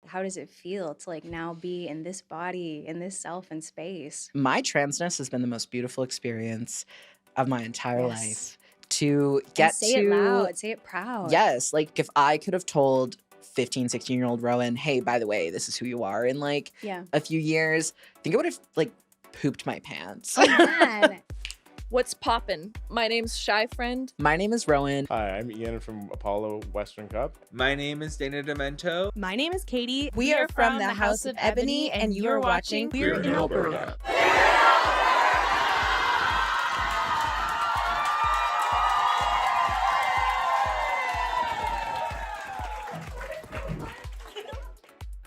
How does it feel to like now be in this body, in this self and space? My transness has been the most beautiful experience of my entire Yes. life. To And get say to it loud, say it proud. Yes, like if I could have told 15, 16-year-old Rowan, hey, by the way, this is who you are in like a few years, I think I would have like pooped my pants. Oh man. What's poppin'? My name's Shy Friend. My name is Rowan. Hi, I'm Ian from Apollo Western Cup. My name is Dana Demento. My name is Katie. We are from the House of Ebony, and you're watching Queer in Alberta.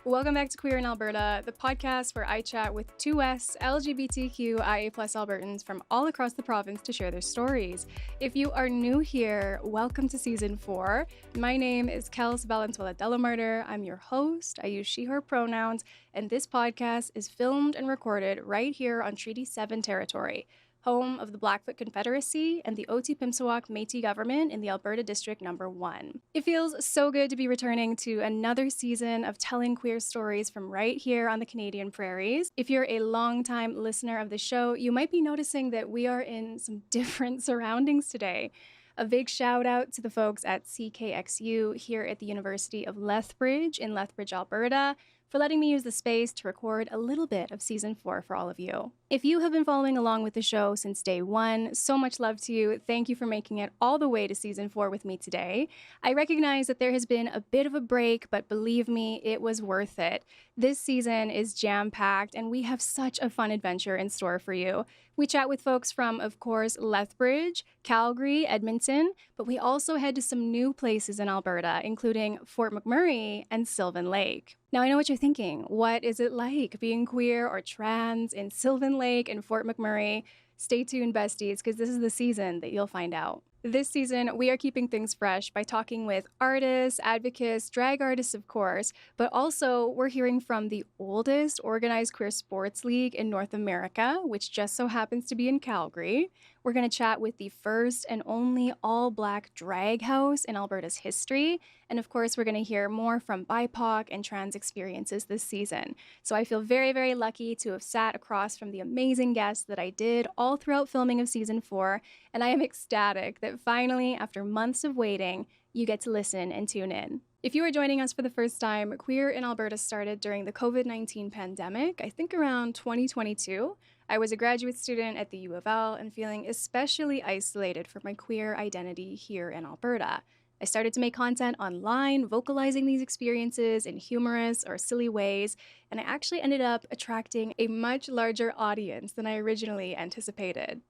Welcome back to Queer in Alberta, the podcast where I chat with 2S LGBTQIA+ Albertans from all across the province to share their stories. If you are new here, welcome to Season 4. My name is Kels Valenzuela Delamarter. I'm your host. I use she/her pronouns, and this podcast is filmed and recorded right here on Treaty 7 territory, home of the Blackfoot Confederacy and the Otipemisiwak Métis government in the Alberta District Number 1. It feels so good to be returning to another season of telling queer stories from right here on the Canadian prairies. If you're a longtime listener of the show, you might be noticing that we are in some different surroundings today. A big shout out to the folks at CKXU here at the University of Lethbridge in Lethbridge, Alberta, for letting me use the space to record a little bit of Season 4 for all of you. If you have been following along with the show since day one, so much love to you. Thank you for making it all the way to Season 4 with me today. I recognize that there has been a bit of a break, but believe me, it was worth it. This season is jam-packed, and we have such a fun adventure in store for you. We chat with folks from, of course, Lethbridge, Calgary, Edmonton, but we also head to some new places in Alberta, including Fort McMurray and Sylvan Lake. Now, I know what you're thinking. What is it like being queer or trans in Sylvan Lake and Fort McMurray? Stay tuned, besties, because this is the season that you'll find out. This season, we are keeping things fresh by talking with artists, advocates, drag artists, of course, but also we're hearing from the oldest organized queer sports league in North America, which just so happens to be in Calgary. We're going to chat with the first and only all-Black drag house in Alberta's history. And of course, we're going to hear more from BIPOC and trans experiences this season. So I feel very, very lucky to have sat across from the amazing guests that I did all throughout filming of Season 4. And I am ecstatic that finally, after months of waiting, you get to listen and tune in. If you are joining us for the first time, Queer in Alberta started during the COVID-19 pandemic, I think around 2022. I was a graduate student at the U of L and feeling especially isolated from my queer identity here in Alberta. I started to make content online, vocalizing these experiences in humorous or silly ways, and I actually ended up attracting a much larger audience than I originally anticipated.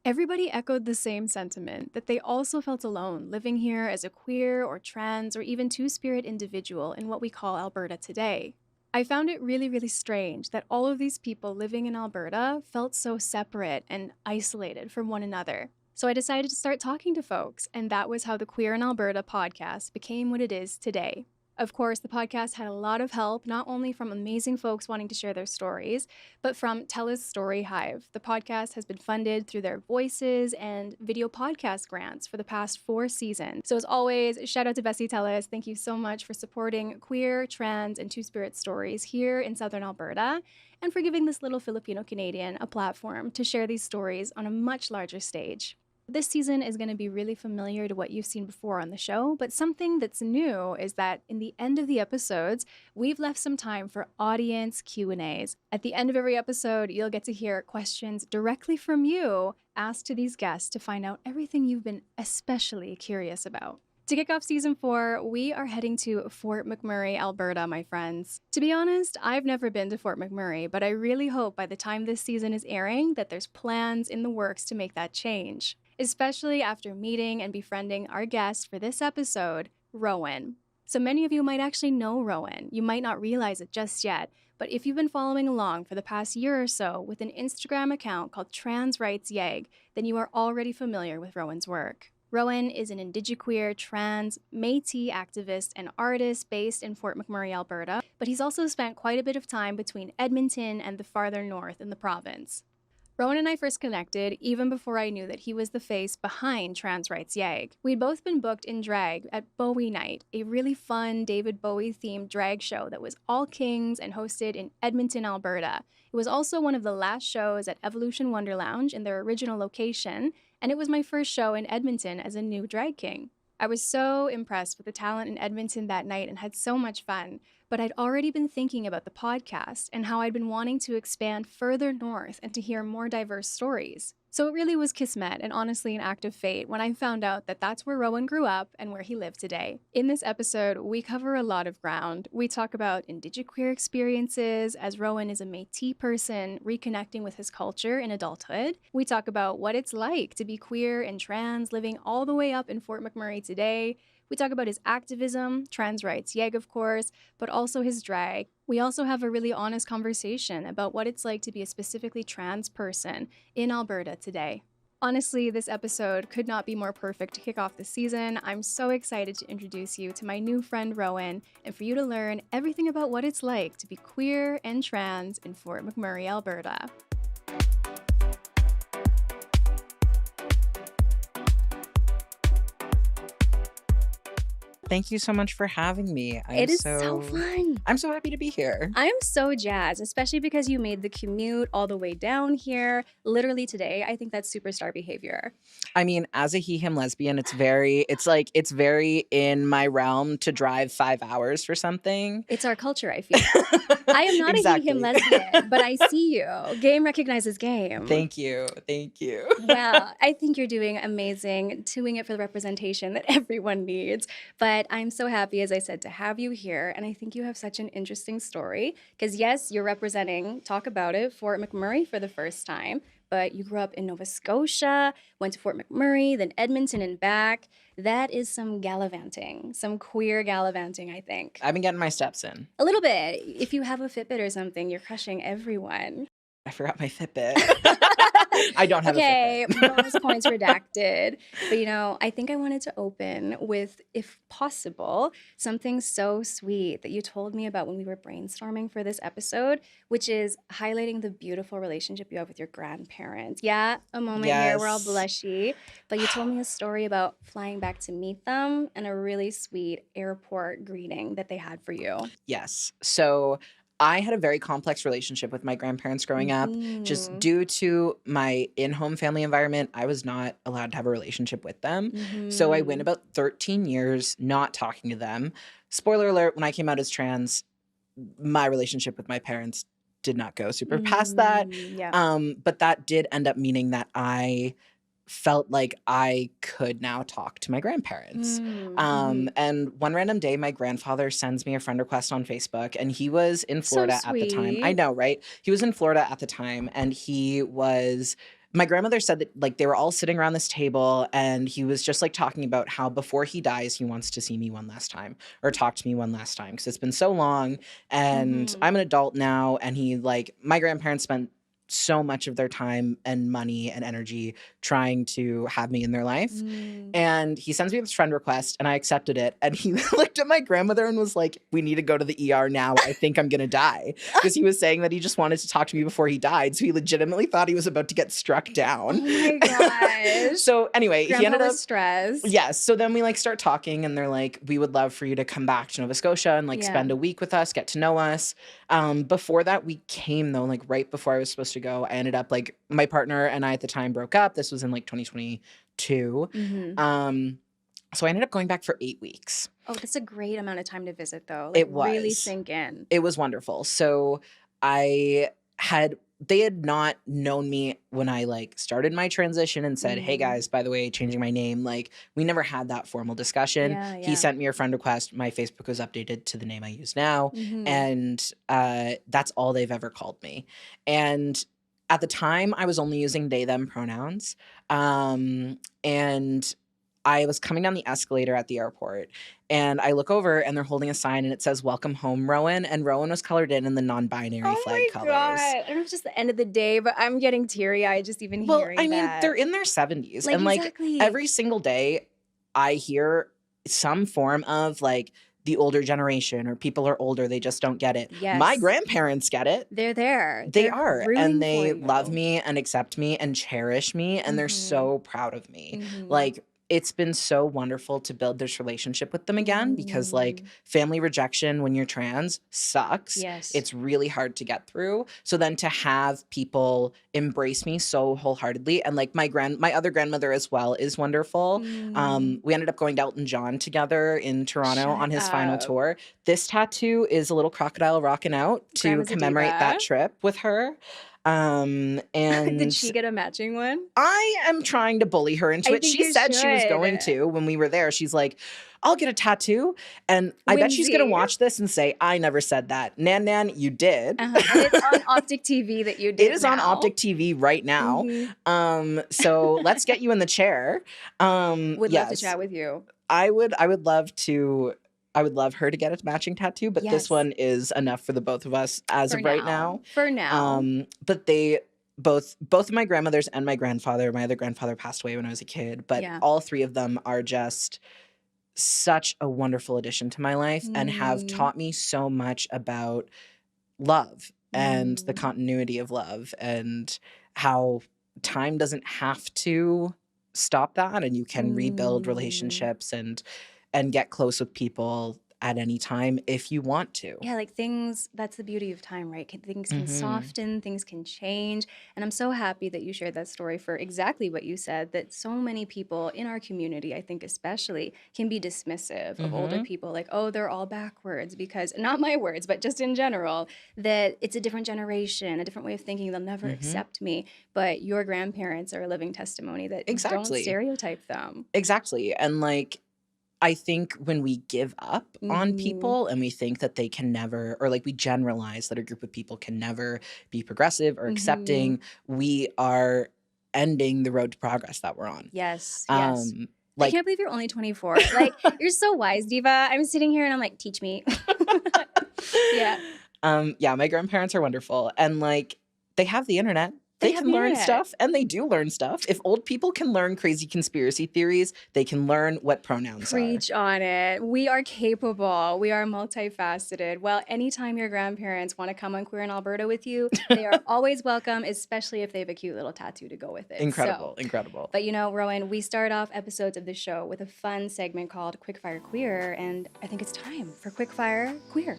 Everybody echoed the same sentiment, that they also felt alone living here as a queer or trans or even two-spirit individual in what we call Alberta today. I found it really, really strange that all of these people living in Alberta felt so separate and isolated from one another. So I decided to start talking to folks, and that was how the Queer in Alberta podcast became what it is today. Of course, the podcast had a lot of help, not only from amazing folks wanting to share their stories, but from TELUS STORYHIVE. The podcast has been funded through their Voices and video podcast grants for the past 4 seasons. So as always, shout out to Bessie TELUS. Thank you so much for supporting queer, trans, and two-spirit stories here in Southern Alberta, and for giving this little Filipino-Canadian a platform to share these stories on a much larger stage. This season is going to be really familiar to what you've seen before on the show, but something that's new is that in the end of the episodes, we've left some time for audience Q&As. At the end of every episode, you'll get to hear questions directly from you asked to these guests to find out everything you've been especially curious about. To kick off Season 4, we are heading to Fort McMurray, Alberta, my friends. To be honest, I've never been to Fort McMurray, but I really hope by the time this season is airing that there's plans in the works to make that change. Especially after meeting and befriending our guest for this episode, Rowan. So many of you might actually know Rowan. You might not realize it just yet, but if you've been following along for the past year or so with an Instagram account called TransRightsYEG, then you are already familiar with Rowan's work. Rowan is an indigiqueer, trans, Métis activist and artist based in Fort McMurray, Alberta, but he's also spent quite a bit of time between Edmonton and the farther north in the province. Rowan and I first connected even before I knew that he was the face behind TransRightsYEG. We'd both been booked in drag at Bowie Night, a really fun David Bowie-themed drag show that was all kings and hosted in Edmonton, Alberta. It was also one of the last shows at Evolution Wonder Lounge in their original location, and it was my first show in Edmonton as a new drag king. I was so impressed with the talent in Edmonton that night and had so much fun, but I'd already been thinking about the podcast and how I'd been wanting to expand further north and to hear more diverse stories. So it really was kismet and honestly an act of fate when I found out that that's where Rowan grew up and where he lived today. In this episode, we cover a lot of ground. We talk about Indigenous queer experiences as Rowan is a Métis person reconnecting with his culture in adulthood. We talk about what it's like to be queer and trans living all the way up in Fort McMurray today. We talk about his activism, TransRightsYEG of course, but also his drag. We also have a really honest conversation about what it's like to be a specifically trans person in Alberta today. Honestly, this episode could not be more perfect to kick off the season. I'm so excited to introduce you to my new friend Rowan and for you to learn everything about what it's like to be queer and trans in Fort McMurray, Alberta. Thank you so much for having me. It is so fun. I'm so happy to be here. I am so jazzed, especially because you made the commute all the way down here literally today. I think that's superstar behavior. I mean, as a he, him lesbian, it's very in my realm to drive 5 hours for something. It's our culture, I feel. I am not Exactly. a he, him lesbian, but I see you. Game recognizes game. Thank you. Thank you. Well, I think you're doing amazing, doing it for the representation that everyone needs. But I'm so happy, as I said, to have you here. And I think you have such an interesting story. Because yes, you're representing, talk about it, Fort McMurray for the first time. But you grew up in Nova Scotia, went to Fort McMurray, then Edmonton and back. That is some gallivanting, some queer gallivanting, I think. I've been getting my steps in. A little bit. If you have a Fitbit or something, you're crushing everyone. I forgot my Fitbit. I don't have a Okay, Fitbit. bonus points redacted. But I think I wanted to open with, if possible, something so sweet that you told me about when we were brainstorming for this episode, which is highlighting the beautiful relationship you have with your grandparents. Yeah, a moment here, we're all Yes. blushy. But you told me a story about flying back to meet them and a really sweet airport greeting that they had for you. Yes. So I had a very complex relationship with my grandparents growing up. Just due to my in-home family environment, I was not allowed to have a relationship with them. So I went about 13 years not talking to them. Spoiler alert, when I came out as trans, my relationship with my parents did not go super past that. Yeah. But that did end up meaning that I felt like I could now talk to my grandparents. And one random day, my grandfather sends me a friend request on Facebook, and he was in Florida at the time. I know, right? He was in Florida at the time, and my grandmother said that like they were all sitting around this table, and he was just like talking about how before he dies, he wants to see me one last time or talk to me one last time because it's been so long, and I'm an adult now, and my grandparents spent so much of their time and money and energy trying to have me in their life. And he sends me this friend request and I accepted it. And he looked at my grandmother and was like, we need to go to the ER now. I think I'm going to die. Because he was saying that he just wanted to talk to me before he died. So he legitimately thought he was about to get struck down. Oh my gosh. So anyway, Grandpa he ended up stressed. Yes. So then we start talking and they're like, we would love for you to come back to Nova Scotia and spend a week with us, get to know us. Before that, we came though, right before I was supposed to go, I ended up my partner and I at the time broke up. This was in 2022. So I ended up going back for 8 weeks. Oh, that's a great amount of time to visit though. It was. Really sink in. It was wonderful. So they had not known me when I started my transition and said, hey guys, by the way, changing my name. We never had that formal discussion. Yeah. He sent me a friend request. My Facebook was updated to the name I use now. And that's all they've ever called me. And at the time, I was only using they, them pronouns. And I was coming down the escalator at the airport and I look over and they're holding a sign and it says, welcome home, Rowan. And Rowan was colored in the non-binary flag colors. God. I don't know if it's just the end of the day, but I'm getting teary-eyed just even hearing that. Well, I mean, they're in their 70s. And exactly. every single day I hear some form of the older generation, or people are older, they just don't get it. Yes. My grandparents get it. They're there. They They're are. rooting And they for you. love me and accept me and cherish me. And they're so proud of me. Like, it's been so wonderful to build this relationship with them again, because like family rejection when you're trans sucks. Yes. It's really hard to get through. So then to have people embrace me so wholeheartedly, and like my other grandmother as well is wonderful. We ended up going to Elton John together in Toronto Shut on his final up. tour. This tattoo is a little crocodile rocking out to Grandma's a commemorate diva. that trip with her. And Did she get a matching one? I am trying to bully her into I it. think She you said she was going should. to when we were there. She's like, I'll get a tattoo. And I bet she's going to Whimsy. watch this and say, I never said that. Nan, you did. And it's on Optic TV that you did It is on now. Optic TV right now. So let's get you in the chair. Would love to yes, chat with you. I would love her to get a matching tattoo, but Yes. this one is enough for the both of us as For of right now. For now. But they both of my grandmothers and my grandfather, my other grandfather passed away when I was a kid, but Yeah. all three of them are just such a wonderful addition to my life and have taught me so much about love and the continuity of love, and how time doesn't have to stop that, and you can rebuild relationships and get close with people at any time if you want to. Yeah, like things, that's the beauty of time, right? Things can soften, things can change. And I'm so happy that you shared that story for exactly what you said, that so many people in our community, I think especially, can be dismissive of older people. Like, oh, they're all backwards because, not my words, but just in general, that it's a different generation, a different way of thinking. They'll never accept me. But your grandparents are a living testimony that don't stereotype them. Exactly. And like, I think when we give up on people and we think that they can never, or like we generalize that a group of people can never be progressive or accepting, we are ending the road to progress that we're on. Yes. Like, I can't believe you're only 24. Like, you're so wise, Diva. I'm sitting here and I'm like, teach me. Yeah. My grandparents are wonderful. And like, they have the internet. They have can the learn internet. stuff, and they do learn stuff. If old people can learn crazy conspiracy theories, they can learn what pronouns Preach on it. We are capable. We are multifaceted. Well, anytime your grandparents want to come on Queer in Alberta with you, they are always welcome, especially if they have a cute little tattoo to go with it. Incredible, So, incredible. but you know, Rowan, we start off episodes of the show with a fun segment called Quickfire Queer, and I think it's time for Quickfire Queer.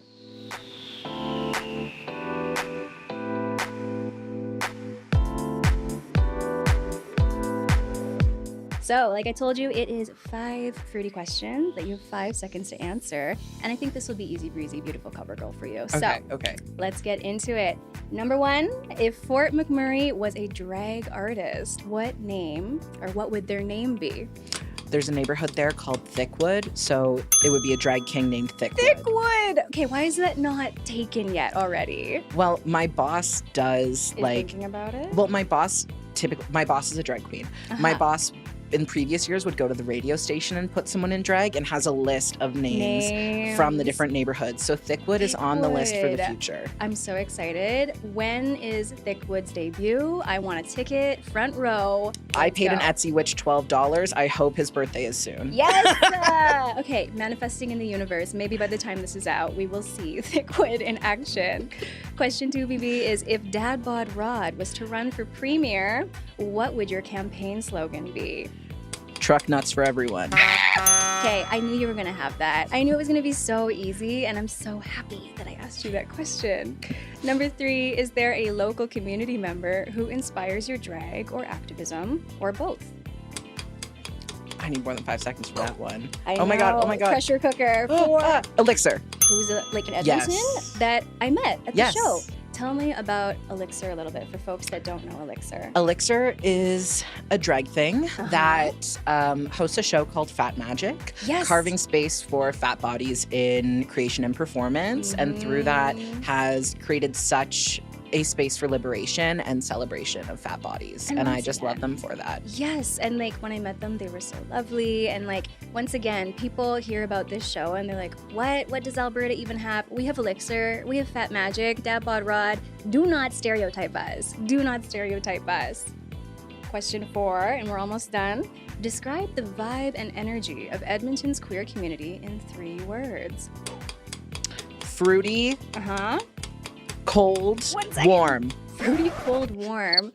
So, like I told you, it is 5 fruity questions that you have 5 seconds to answer. And I think this will be easy breezy, beautiful cover girl for you. Okay. Let's get into it. Number 1, if Fort McMurray was a drag artist, what name or what would their name be? There's a neighborhood there called Thickwood, so it would be a drag king named Thickwood. Thickwood! Okay, why is that not taken yet already? Well, my boss does Is like. thinking about it? Well, my boss is a drag queen. My boss in previous years would go to the radio station and put someone in drag, and has a list of names from the different neighborhoods. So Thickwood is on the list for the Thickwood. future. I'm so excited. When is Thickwood's debut? I want a ticket, front row. I Let's paid an go. Etsy witch $12. I hope his birthday is soon. Yes! Okay, manifesting in the universe. Maybe by the time this is out, we will see Thickwood in action. Question 2, BB, is if DadbodRod was to run for premier, what would your campaign slogan be? Truck nuts for everyone. Okay, I knew you were going to have that. I knew it was going to be so easy, and I'm so happy that I asked you that question. Number 3, is there a local community member who inspires your drag or activism, or both? I need more than 5 seconds for that one. Oh my god. Pressure cooker for Elixir. who's like in Edmonton Yes. that I met at the Yes. show. Tell me about Elixir a little bit for folks that don't know Elixir. Elixir is a drag thing that hosts a show called Fat Magic, Yes. carving space for fat bodies in creation and performance, and through that has created such a space for liberation and celebration of fat bodies. And I once just love again- them for that. Yes, and like when I met them, they were so lovely. And like once again, people hear about this show and they're like, "What does Alberta even have? We have Elixir, we have Fat Magic, DadbodRod. Do not stereotype us. Do not stereotype us." Question 4, and we're almost done. Describe the vibe and energy of Edmonton's queer community in 3 words. Fruity, Uh-huh. cold, 1 second. warm. Fruity, cold, warm.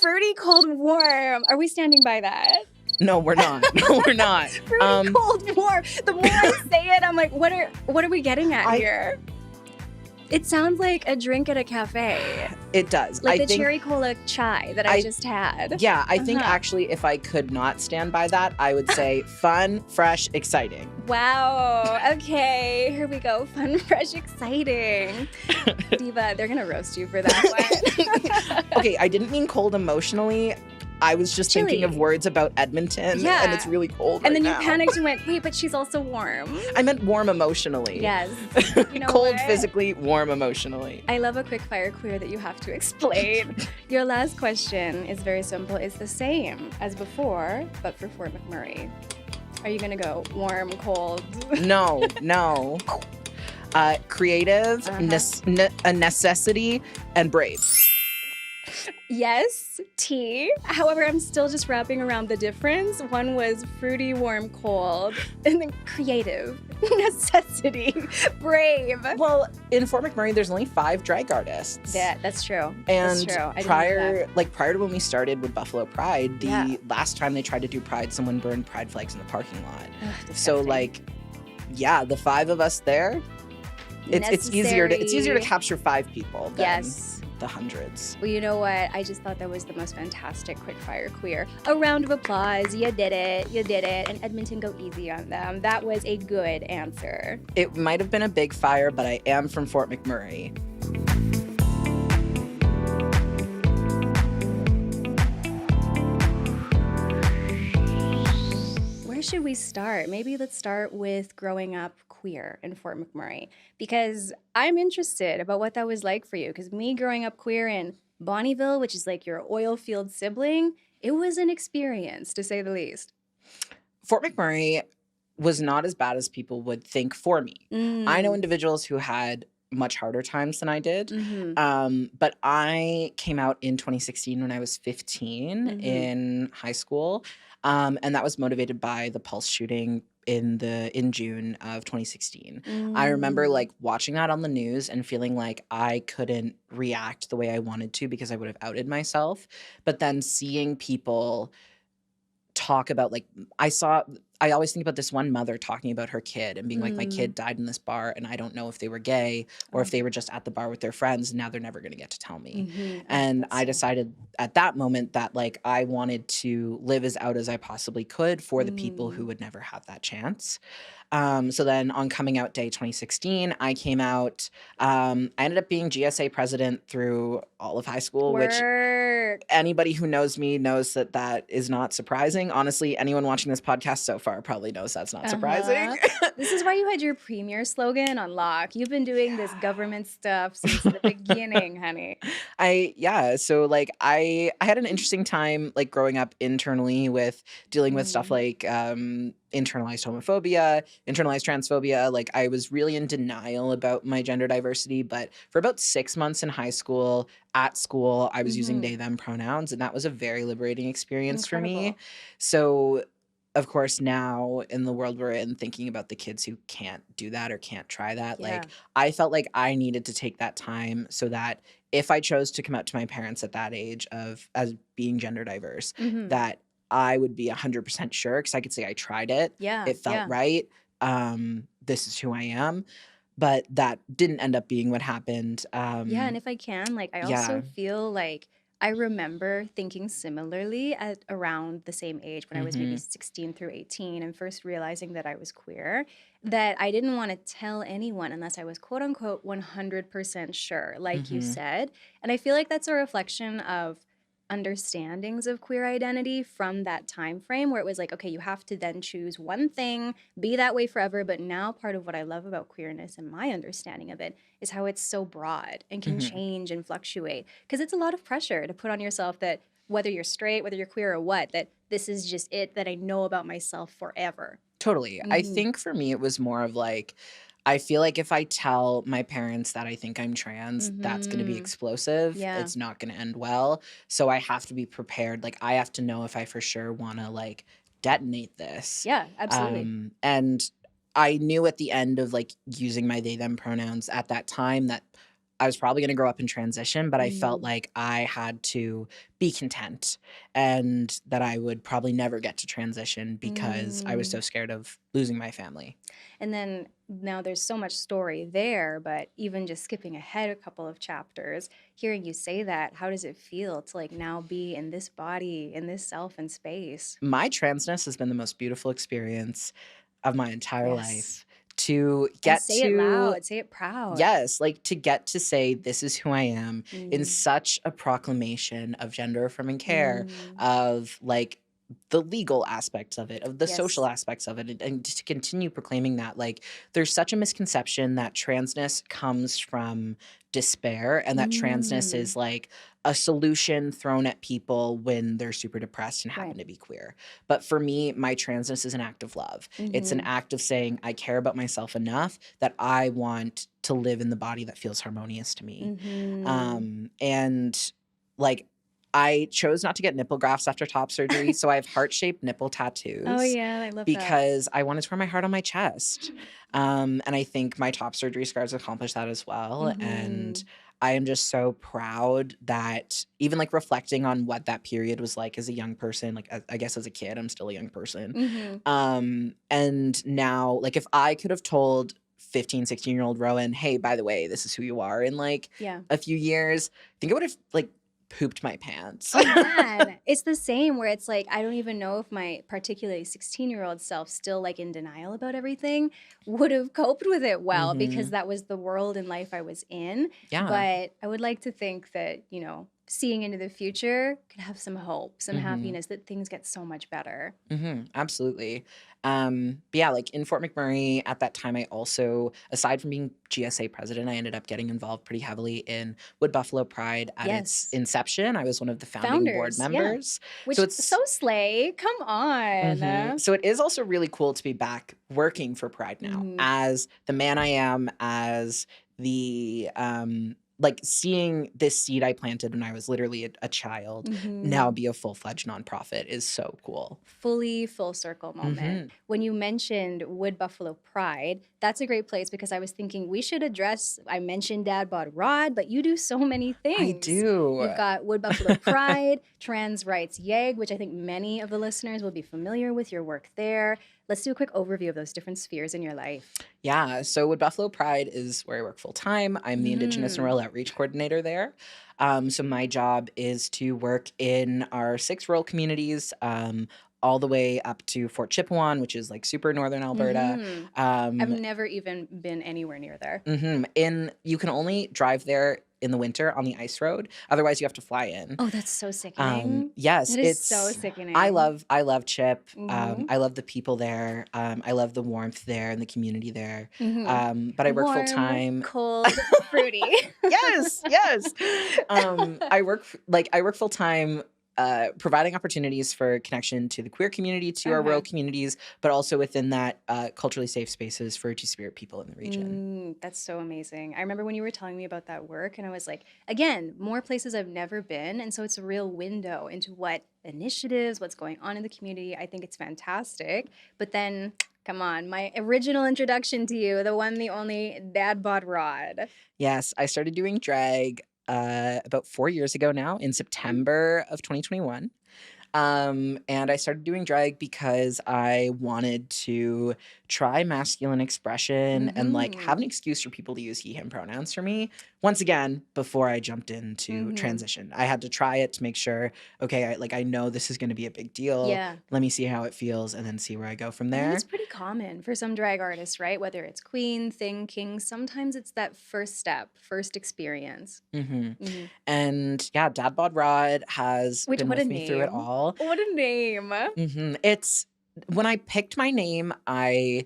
Fruity, cold, warm. Are we standing by that? No, we're not. No, we're not. Fruity, cold, warm. The more I say it, I'm like, what are we getting at here? It sounds like a drink at a cafe. It does. Like I the think, cherry cola chai that I just had. Yeah, I think Uh-huh. actually if I could not stand by that, I would say fun, fresh, exciting. Wow. Okay, here we go. Fun, fresh, exciting. Diva, they're going to roast you for that one. Okay, I didn't mean cold emotionally. I was just thinking Chilly. of words about Edmonton, Yeah. and it's really cold And right then now. you panicked and went, wait, but she's also warm. I meant warm emotionally. Yes. You know Cold what? physically, warm emotionally. I love a quick fire queer that you have to explain. Your last question is very simple. It's the same as before, but for Fort McMurray. Are you going to go warm, cold? No. Creative, Uh-huh. a necessity, and brave. Yes, tea. However, I'm still just wrapping around the difference. One was fruity, warm, cold, and then creative, necessity, brave. Well, in Fort McMurray, there's only 5 drag artists. Yeah, that's true. And that's true. I didn't know that. prior to when we started with Buffalo Pride, the Yeah. last time they tried to do Pride, someone burned Pride flags in the parking lot. Ugh, So disgusting. the 5 of us there, it's easier to Necessary. capture 5 people than Yes. the hundreds. Well, you know what? I just thought that was the most fantastic quickfire queer. A round of applause. You did it. You did it. And Edmonton, go easy on them. That was a good answer. It might have been a big fire, but I am from Fort McMurray. Where should we start? Maybe let's start with growing up queer in Fort McMurray, because I'm interested about what that was like for you. Because me growing up queer in Bonnyville, which is like your oil field sibling, it was an experience to say the least. Fort McMurray was not as bad as people would think for me. I know individuals who had much harder times than I did. But I came out in 2016 when I was 15 in high school. And that was motivated by the Pulse shooting in June of 2016. I remember like watching that on the news and feeling like I couldn't react the way I wanted to because I would have outed myself. But then seeing people talk about like I always think about this one mother talking about her kid and being like, my kid died in this bar and I don't know if they were gay or if they were just at the bar with their friends and now they're never going to get to tell me. And I decided at that moment that like I wanted to live as out as I possibly could for the people who would never have that chance. So then on coming out day 2016, I came out. I ended up being GSA president through all of high school, which anybody who knows me knows that that is not surprising. Honestly, anyone watching this podcast so far probably knows that's not surprising. This is why you had your premier slogan on lock. You've been doing this government stuff since the beginning, honey. So like I had an interesting time like growing up internally with dealing with stuff like internalized homophobia, internalized transphobia. Like I was really in denial about my gender diversity, but for about 6 months in high school, at school, I was using they, them pronouns, and that was a very liberating experience for me. So of course, now in the world we're in, thinking about the kids who can't do that or can't try that, like I felt like I needed to take that time so that if I chose to come out to my parents at that age as being gender diverse, that I would be 100% sure because I could say I tried it. It felt right. This is who I am. But that didn't end up being what happened. And if I can, like, I also feel like I remember thinking similarly at around the same age when I was maybe 16 through 18 and first realizing that I was queer, that I didn't want to tell anyone unless I was quote unquote 100% sure, like you said. And I feel like that's a reflection of understandings of queer identity from that time frame where it was like, okay, you have to then choose one thing, be that way forever. But now part of what I love about queerness and my understanding of it is how it's so broad and can change and fluctuate, because it's a lot of pressure to put on yourself that whether you're straight, whether you're queer or what, that this is just it that I know about myself forever. Totally. I think for me it was more of like I feel like if I tell my parents that I think I'm trans, that's going to be explosive. Yeah. It's not going to end well. So I have to be prepared. Like, I have to know if I for sure want to like detonate this. Yeah, absolutely. And I knew at the end of like using my they them pronouns at that time that I was probably going to grow up in transition, but I felt like I had to be content and that I would probably never get to transition because I was so scared of losing my family. And then now there's so much story there, but even just skipping ahead a couple of chapters, hearing you say that, how does it feel to like now be in this body, in this self and space? My transness has been the most beautiful experience of my entire Yes. life. To get say it loud, say it proud. Yes, like to get to say this is who I am in such a proclamation of gender affirming care, of like the legal aspects of it, of the social aspects of it, and to continue proclaiming that. Like, there's such a misconception that transness comes from despair and that transness is like a solution thrown at people when they're super depressed and happen to be queer. But for me, my transness is an act of love. It's an act of saying I care about myself enough that I want to live in the body that feels harmonious to me. And like, I chose not to get nipple grafts after top surgery, so I have heart-shaped nipple tattoos. Oh yeah, I love that. Because I wanted to wear my heart on my chest. And I think my top surgery scars accomplished that as well. And I am just so proud that even like reflecting on what that period was like as a young person, like I guess as a kid, I'm still a young person. And now, like if I could have told 15, 16-year-old Rowan, hey, by the way, this is who you are in like a few years, I think I would have like pooped my pants. Oh man, it's the same where it's like I don't even know if my particularly 16-year-old self, still like in denial about everything, would have coped with it well because that was the world and life I was in. Yeah. But I would like to think that, you know, seeing into the future could have some hope, some happiness that things get so much better. Absolutely. But yeah, like in Fort McMurray at that time, I also, aside from being GSA president, I ended up getting involved pretty heavily in Wood Buffalo Pride at its inception. I was one of the founding board members. Which so it's so slay. Come on. So it is also really cool to be back working for Pride now as the man I am, as the like seeing this seed I planted when I was literally a child now be a full-fledged nonprofit is so cool. Fully full circle moment. When you mentioned Wood Buffalo Pride, that's a great place because I was thinking we should address, I mentioned DadbodRod, but you do so many things. I do. You've got Wood Buffalo Pride, TransRightsYEG, which I think many of the listeners will be familiar with your work there. Let's do a quick overview of those different spheres in your life. Yeah, so Wood Buffalo Pride is where I work full-time. I'm the Indigenous and Rural Outreach Coordinator there. So my job is to work in our 6 rural communities, all the way up to Fort Chipewyan, which is like super northern Alberta. I've never even been anywhere near there. You can only drive there in the winter on the ice road. Otherwise, you have to fly in. Oh, that's so sickening. Yes, it is so sickening. I love Chip. I love the people there. I love the warmth there and the community there. But I work Warm, full time. Cold, fruity. Yes. I work full time. Providing opportunities for connection to the queer community, to our rural communities, but also within that culturally safe spaces for Two-Spirit people in the region. That's so amazing. I remember when you were telling me about that work and I was like, again, more places I've never been. And so it's a real window into what initiatives, what's going on in the community. I think it's fantastic. But then, come on, my original introduction to you, the one, the only DadbodRod. Yes, I started doing drag about 4 years ago now in September of 2021. And I started doing drag because I wanted to try masculine expression and like have an excuse for people to use he, him pronouns for me. Once again, before I jumped into transition, I had to try it to make sure, okay, I know this is going to be a big deal. Yeah. Let me see how it feels and then see where I go from there. It's pretty common for some drag artists, right? Whether it's queen, thing, king, sometimes it's that first step, first experience. And yeah, DadbodRod has been with me through it all. What a name. It's when I picked my name, I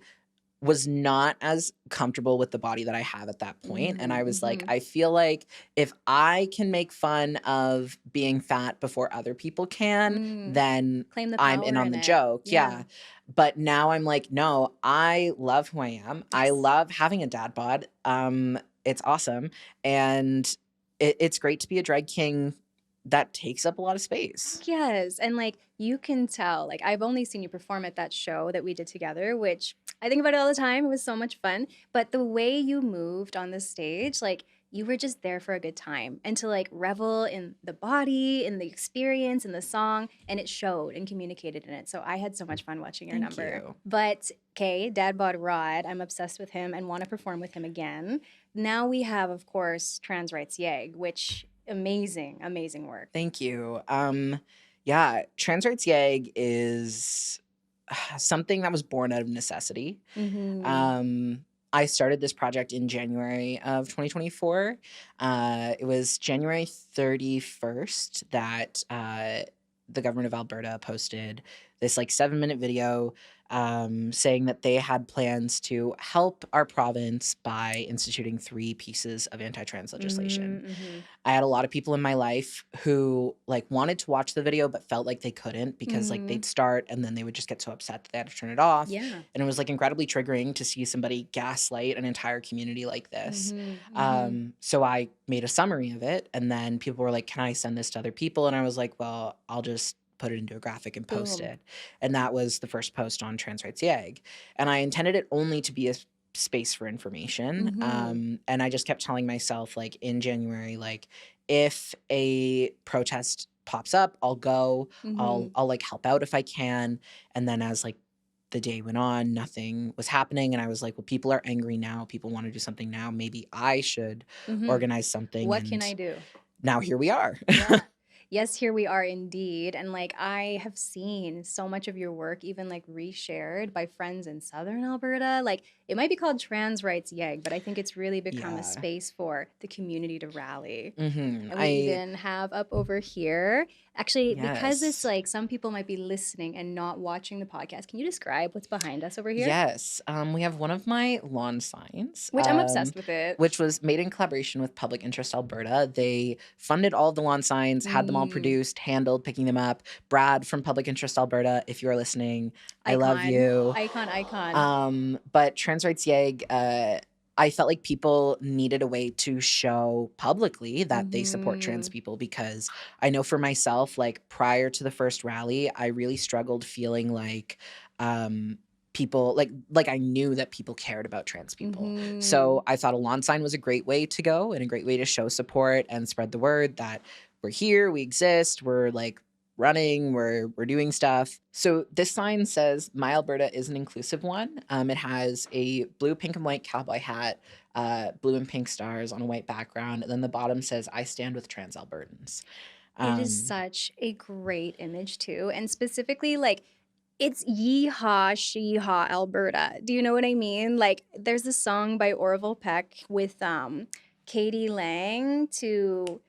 was not as comfortable with the body that I have at that point. And I was like, Mhm. I feel like if I can make fun of being fat before other people can, then Claim the I'm power in on in the it. joke. Yeah. Yeah. But now I'm like, no, I love who I am. I Yes. love having a dad bod. It's awesome. And it's great to be a drag king that takes up a lot of space. Yes. And like you can tell, like I've only seen you perform at that show that we did together, which I think about it all the time. It was so much fun. But the way you moved on the stage, like you were just there for a good time and to like revel in the body, in the experience, in the song, and it showed and communicated in it. So I had so much fun watching your Thank number. you. But okay, DadbodRod, I'm obsessed with him and want to perform with him again. Now we have, of course, TransRightsYEG, which amazing, amazing work. Thank you. Yeah, TransRightsYEG is something that was born out of necessity. I started this project in January of 2024. It was January 31st that the government of Alberta posted this like 7-minute video saying that they had plans to help our province by instituting 3 pieces of anti-trans legislation. I had a lot of people in my life who like wanted to watch the video but felt like they couldn't because like they'd start and then they would just get so upset that they had to turn it off. Yeah. And it was like incredibly triggering to see somebody gaslight an entire community like this. So I made a summary of it and then people were like, can I send this to other people? And I was like, well, I'll just put it into a graphic and post Boom. it. And that was the first post on TransRightsYEG. And I intended it only to be a space for information. And I just kept telling myself like in January, like if a protest pops up, I'll go, I'll like help out if I can. And then as like the day went on, nothing was happening. And I was like, well, people are angry now. People want to do something now. Maybe I should organize something. What can I do? Now here we are. Yeah. Yes, here we are indeed. And like I have seen so much of your work even like reshared by friends in Southern Alberta. Like it might be called TransRightsYEG, but I think it's really become Yeah. a space for the community to rally. Mhm. And we even have up over here, actually, because it's Yes. like some people might be listening and not watching the podcast. Can you describe what's behind us over here? Yes. We have one of my lawn signs. Which I'm obsessed with it. Which was made in collaboration with Public Interest Alberta. They funded all of the lawn signs, had them all produced, handled, picking them up. Brad from Public Interest Alberta, if you're listening, I love Icon. you. Icon. But TransRightsYEG, I felt like people needed a way to show publicly that they support trans people because I know for myself, like prior to the first rally, I really struggled feeling like people like I knew that people cared about trans people. So I thought a lawn sign was a great way to go and a great way to show support and spread the word that we're here, we exist, we're like running, we're doing stuff. So this sign says, "My Alberta is an inclusive one." It has a blue, pink, and white cowboy hat, blue and pink stars on a white background, and then the bottom says, "I stand with trans Albertans." It is such a great image too. And specifically like it's Yeehaw, Sheehaw, Alberta. Do you know what I mean? Like there's a song by Orville Peck with Katie Lang to,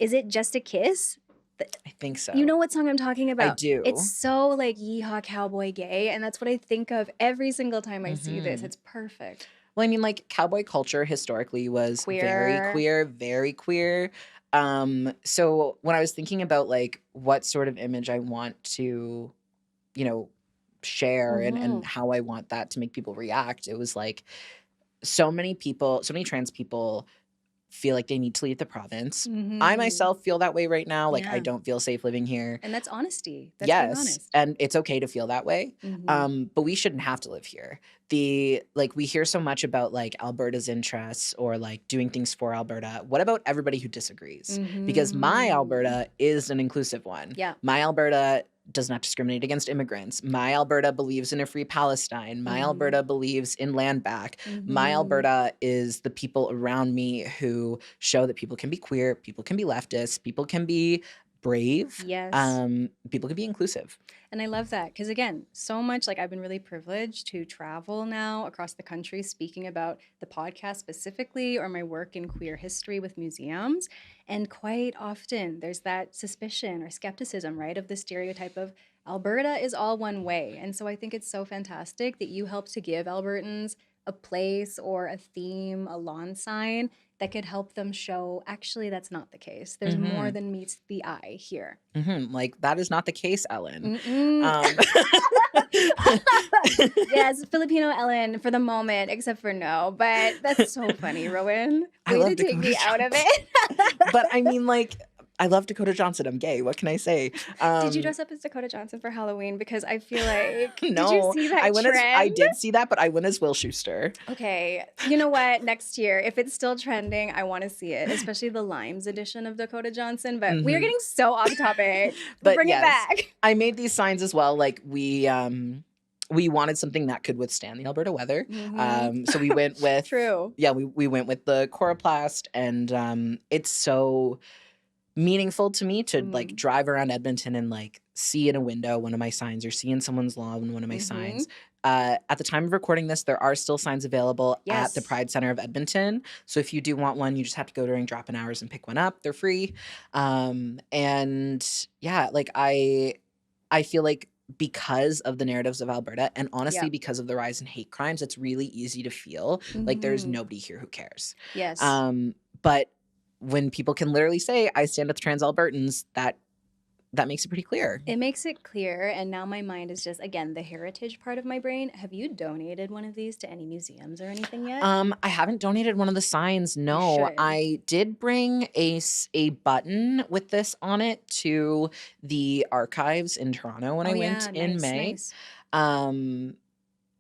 is it Just a Kiss? I think so. You know what song I'm talking about? I do. It's so like yeehaw cowboy gay, and that's what I think of every single time I see this. It's perfect. Well, I mean, like cowboy culture historically was very queer, very queer. So when I was thinking about like what sort of image I want to, you know, share and how I want that to make people react, it was like so many trans people feel like they need to leave the province. I myself feel that way right now. Like I don't feel safe living here. And that's honesty. That's being honest. And it's okay to feel that way. But we shouldn't have to live here. We hear so much about like Alberta's interests or like doing things for Alberta. What about everybody who disagrees? Because my Alberta is an inclusive one. Yeah. My Alberta does not discriminate against immigrants. My Alberta believes in a free Palestine. My Alberta believes in land back. My Alberta is the people around me who show that people can be queer, people can be leftist, people can be brave. Yes. People can be inclusive. And I love that because, again, so much like I've been really privileged to travel now across the country speaking about the podcast specifically or my work in queer history with museums. And quite often there's that suspicion or skepticism, right, of the stereotype of Alberta is all one way. And so I think it's so fantastic that you help to give Albertans a place or a theme, a lawn sign that could help them show, actually, that's not the case. There's more than meets the eye here. Like, that is not the case, Ellen. Yes, Filipino Ellen for the moment, except for no. But that's so funny, Rowan. I Way love to take Dakota me out of it. But I mean, like, I love Dakota Johnson. I'm gay. What can I say? Did you dress up as Dakota Johnson for Halloween? Because I feel like, No, did you see that trend? I did see that, but I went as Will Schuster. Okay, you know what? Next year, if it's still trending, I want to see it, especially the Limes edition of Dakota Johnson. But we are getting so off topic. But Bring it back. I made these signs as well. Like, we wanted something that could withstand the Alberta weather. So we went with True. Yeah, we went with the Coroplast, and it's so meaningful to me to like drive around Edmonton and like see in a window one of my signs or see in someone's lawn one of my signs. At the time of recording this, there are still signs available at the Pride Center of Edmonton. So if you do want one, you just have to go during drop-in hours and pick one up. They're free. And yeah, like I feel like because of the narratives of Alberta and honestly because of the rise in hate crimes, it's really easy to feel like there's nobody here who cares. Yes. But when people can literally say, I stand with trans Albertans, that makes it pretty clear. It makes it clear. And now my mind is just, again, the heritage part of my brain. Have you donated one of these to any museums or anything yet? I haven't donated one of the signs. No, I did bring a button with this on it to the archives in Toronto when I went in May. Nice.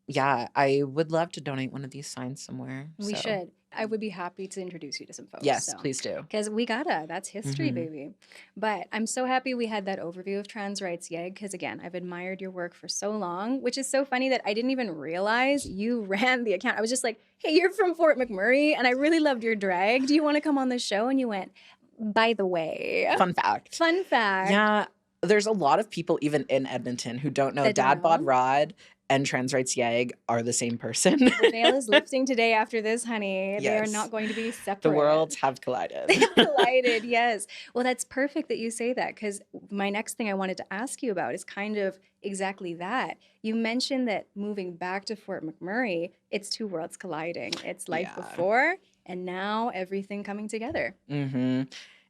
Yeah, I would love to donate one of these signs somewhere. We should. I would be happy to introduce you to some folks. Yes, please do. Because we gotta. That's history, baby. But I'm so happy we had that overview of TransRightsYEG because, again, I've admired your work for so long, which is so funny that I didn't even realize you ran the account. I was just like, hey, you're from Fort McMurray, and I really loved your drag. Do you want to come on the show? And you went, by the way. Fun fact. Fun fact. Yeah, there's a lot of people even in Edmonton who don't know DadbodRod and TransRightsYEG are the same person. The veil is lifting today after this, honey. Yes. They are not going to be separate. The worlds have collided. They have collided, yes. Well, that's perfect that you say that because my next thing I wanted to ask you about is kind of exactly that. You mentioned that moving back to Fort McMurray, it's two worlds colliding. It's life before and now everything coming together.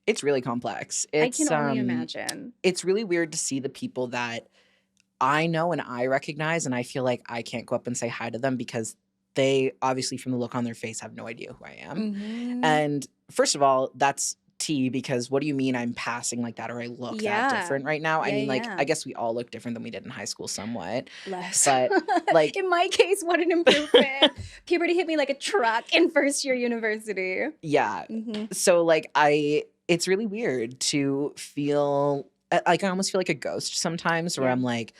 It's really complex. I can only imagine. It's really weird to see the people that I know and I recognize, and I feel like I can't go up and say hi to them because they obviously, from the look on their face, have no idea who I am. And first of all, that's tea because what do you mean I'm passing like that or I look that different right now? I mean, like, I guess we all look different than we did in high school somewhat. Less. But like in my case, what an improvement. Puberty hit me like a truck in first year university. Yeah. So like it's really weird to feel like I almost feel like a ghost sometimes where I'm like,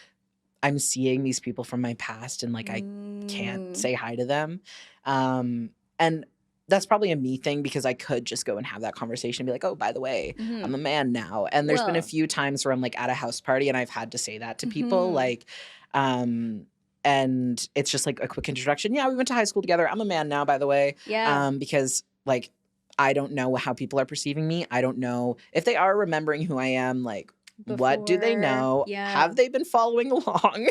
I'm seeing these people from my past and like I can't say hi to them. And that's probably a me thing because I could just go and have that conversation and be like, oh, by the way, I'm a man now. And there's been a few times where I'm like at a house party and I've had to say that to people like, and it's just like a quick introduction. Yeah, we went to high school together. I'm a man now, by the way. Yeah. Because like, I don't know how people are perceiving me. I don't know if they are remembering who I am, like, what do they know? Have they been following along?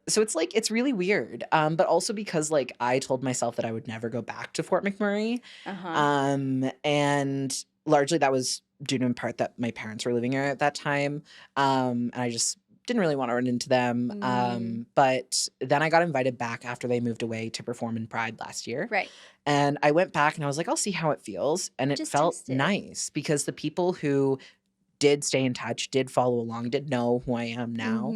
So it's like, it's really weird. But also because like I told myself that I would never go back to Fort McMurray. And largely that was due to in part that my parents were living there at that time. And I just didn't really want to run into them. But then I got invited back after they moved away to perform in Pride last year. Right. And I went back and I was like, I'll see how it feels. And it Just felt test it. nice because the people who did stay in touch, did follow along, did know who I am now,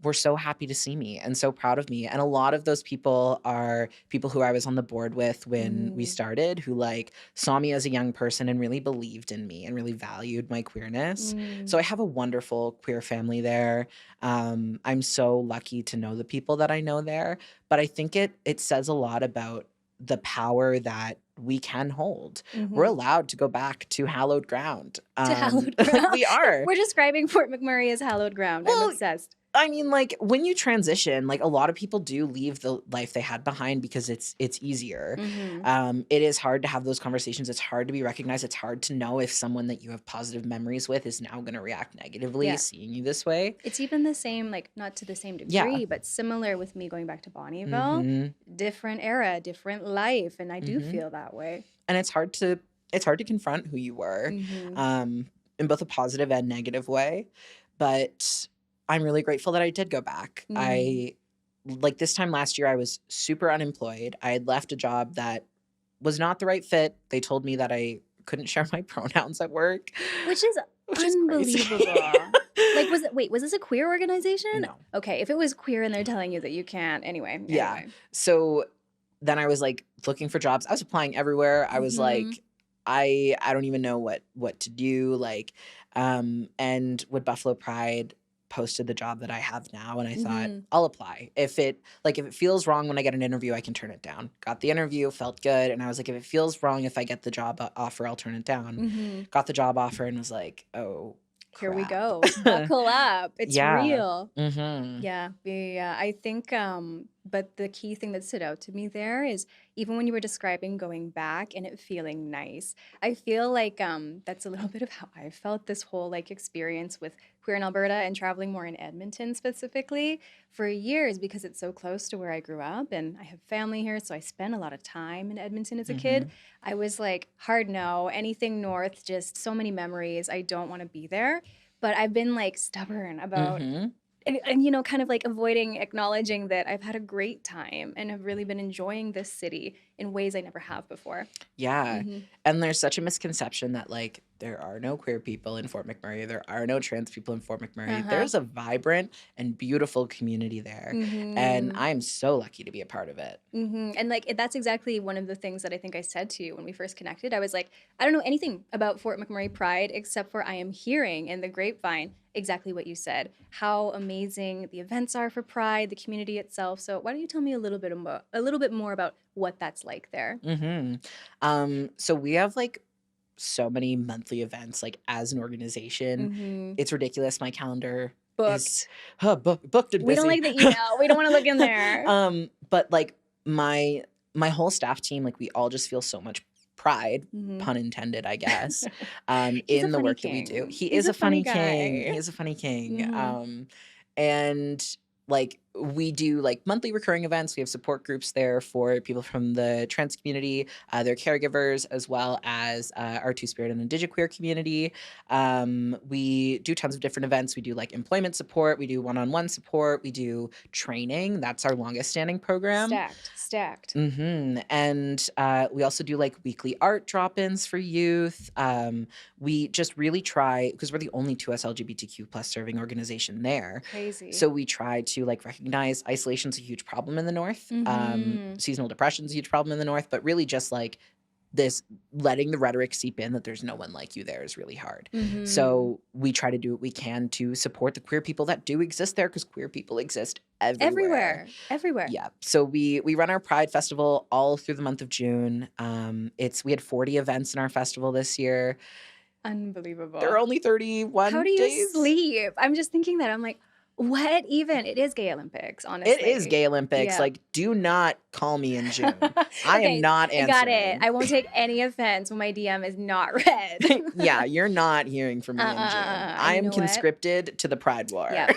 were so happy to see me and so proud of me. And a lot of those people are people who I was on the board with when we started, who like saw me as a young person and really believed in me and really valued my queerness. So I have a wonderful queer family there. I'm so lucky to know the people that I know there. But I think it says a lot about the power that we can hold. Mhm. We're allowed to go back to hallowed ground. To hallowed ground. We are. We're describing Fort McMurray as hallowed ground. Well, I'm obsessed. I mean, like, when you transition, like, a lot of people do leave the life they had behind because it's easier. Mhm. It is hard to have those conversations. It's hard to be recognized. It's hard to know if someone that you have positive memories with is now going to react negatively Yeah. seeing you this way. It's even the same, like, not to the same Yeah. degree, but similar with me going back to Bonnieville. Mhm. Different era, different life, and I do Mhm. feel that way. And it's hard to confront who you were, Mhm. in both a positive and negative way. But I'm really grateful that I did go back. Mhm. Like, this time last year, I was super unemployed. I had left a job that was not the right fit. They told me that I couldn't share my pronouns at work, Which is crazy. unbelievable. Like, was this a queer organization? No. Okay, if it was queer and they're telling you that you can't, anyway. Yeah. So then I was like looking for jobs. I was applying everywhere. I was like, Mhm. I don't even know what to do. Like, and with Buffalo Pride posted the job that I have now, and I thought, Mhm. I'll apply. If it feels wrong when I get an interview, I can turn it down. Got the interview, felt good, and I was like, if it feels wrong if I get the job offer, I'll turn it down. Mhm. Got the job offer and was like, oh, Here we crap. go. Buckle up. It's Yeah. real. Mm-hmm. Yeah, I think, but the key thing that stood out to me there is even when you were describing going back and it feeling nice, I feel like that's a little bit of how I felt this whole like experience with Queer in Alberta and traveling more in Edmonton specifically for years because it's so close to where I grew up and I have family here, so I spent a lot of time in Edmonton as a kid. I was like, hard no, anything north, just so many memories. I don't want to be there. But I've been like stubborn about Mm-hmm. and you know, kind of like avoiding acknowledging that I've had a great time and have really been enjoying this city in ways I never have before. Yeah. Mhm. And there's such a misconception that like there are no queer people in Fort McMurray. There are no trans people in Fort McMurray. Uh-huh. There's a vibrant and beautiful community there. And Mhm. I'm so lucky to be a part of it. Mhm. And like that's exactly one of the things that I think I said to you when we first connected. I was like, I don't know anything about Fort McMurray Pride except for I am hearing in the grapevine exactly what you said. How amazing the events are for Pride, the community itself. So why don't you tell me a little bit more about what that's like there? So we have like so many monthly events like as an organization. Mhm. It's ridiculous. My calendar Booked. is booked and busy. We don't like the email. We don't want to look in there. But like my whole staff team, like we all just feel so much pride, Mhm. pun intended, I guess, He's in a the funny work that we do. king. He He's is a a funny funny king. guy. He is a funny king. Mhm. And like we do like monthly recurring events. We have support groups there for people from the trans community, their caregivers, as well as our Two-Spirit and Indigiqueer community. We do tons of different events. We do like employment support. We do one-on-one support. We do training. That's our longest standing program. Stacked. And we also do like weekly art drop-ins for youth. We just really try, because we're the only 2S LGBTQ plus serving organization there. Crazy. So we try to like recognize isolation's a huge problem in the North. Mhm. Seasonal depression's a huge problem in the North, but really just like this letting the rhetoric seep in that there's no one like you there is really hard. Mhm. So we try to do what we can to support the queer people that do exist there, because queer people exist everywhere. Everywhere. Yeah. So we run our Pride Festival all through the month of June. We had 40 events in our festival this year. Unbelievable. There are only 31 How do you days. sleep? I'm just thinking that. I'm like, what even? It is gay Olympics, honestly. It is gay Olympics. Yeah. Like, do not call me in June. I Okay, am not I answering. got it. I won't take any offense when my DM is not read. Yeah, you're not hearing from me in June. I you am know what? conscripted to the Pride War. Yeah.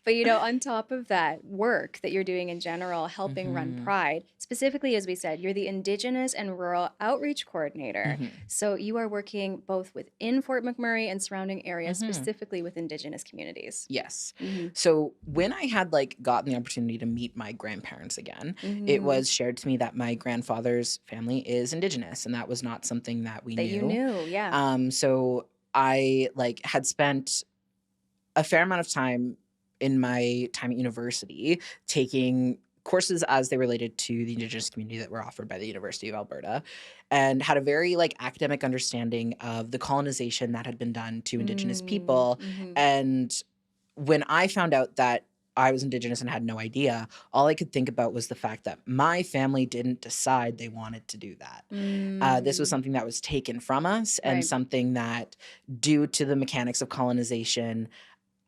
But you know, on top of that work that you're doing in general, helping run Mhm. Pride, specifically, as we said, you're the Indigenous and Rural Outreach Coordinator. Mhm. So you are working both within Fort McMurray and surrounding areas, Mhm. specifically with Indigenous communities. Yes. Mhm. So when I had like gotten the opportunity to meet my grandparents again, it Mhm. was shared to me that my grandfather's family is Indigenous, and that was not something that we that knew. you knew, yeah. So I like had spent a fair amount of time in my time at university taking courses as they related to the Indigenous community that were offered by the University of Alberta, and had a very like academic understanding of the colonization that had been done to Indigenous people. Mhm. And when I found out that I was Indigenous and had no idea. All I could think about was the fact that my family didn't decide they wanted to do that. This was something that was taken from us, and Right. something that, due to the mechanics of colonization,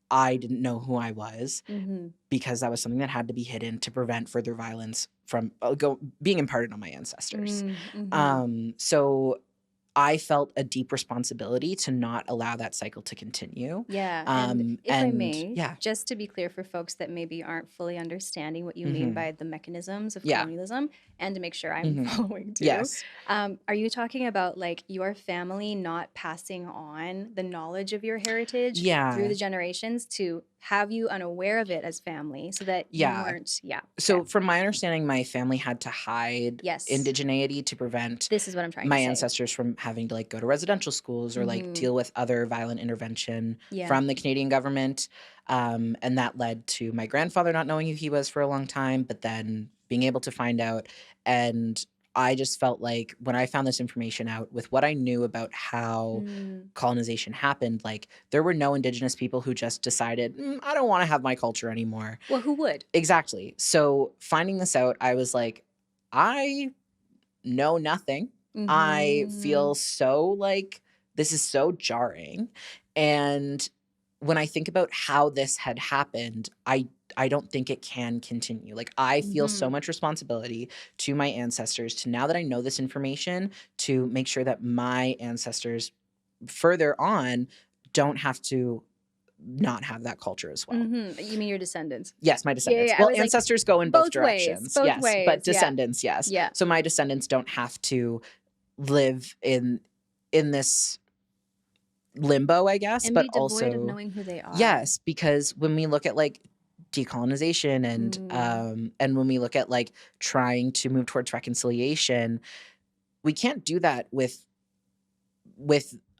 I didn't know who I was, because that was something that had to be hidden to prevent further violence from being imparted on my ancestors. So I felt a deep responsibility to not allow that cycle to continue. Yeah. And if I may, yeah. just to be clear for folks that maybe aren't fully understanding what you mean by the mechanisms of Yeah. colonialism, and to make sure I'm following too. Yes. Are you talking about like your family not passing on the knowledge of your heritage Yeah. through the generations to have you unaware of it as family so that Yeah. you weren't, So okay. from my understanding, my family had to hide Yes. indigeneity to prevent This is what I'm trying my to say. ancestors from having to like go to residential schools or like deal with other violent intervention Yeah. from the Canadian government. And that led to my grandfather not knowing who he was for a long time, but then being able to find out. And I just felt like when I found this information out, with what I knew about how colonization happened, like there were no Indigenous people who just decided, I don't want to have my culture anymore. Well, who would? Exactly. So finding this out, I was like, I know nothing. I feel so like this is so jarring. And when I think about how this had happened, I don't think it can continue. Like I feel so much responsibility to my ancestors to, now that I know this information, to make sure that my ancestors further on don't have to not have that culture as well. You mean your descendants? Yes, my descendants. yeah, I Well, was like, ancestors go in both both ways, directions. both Yes, ways, but yeah. descendants, yes. Yeah. So my descendants don't have to live in this limbo, I guess, And but be devoid also of knowing who they are. yes, because when we look at like decolonization and when we look at like trying to move towards reconciliation, we can't do that with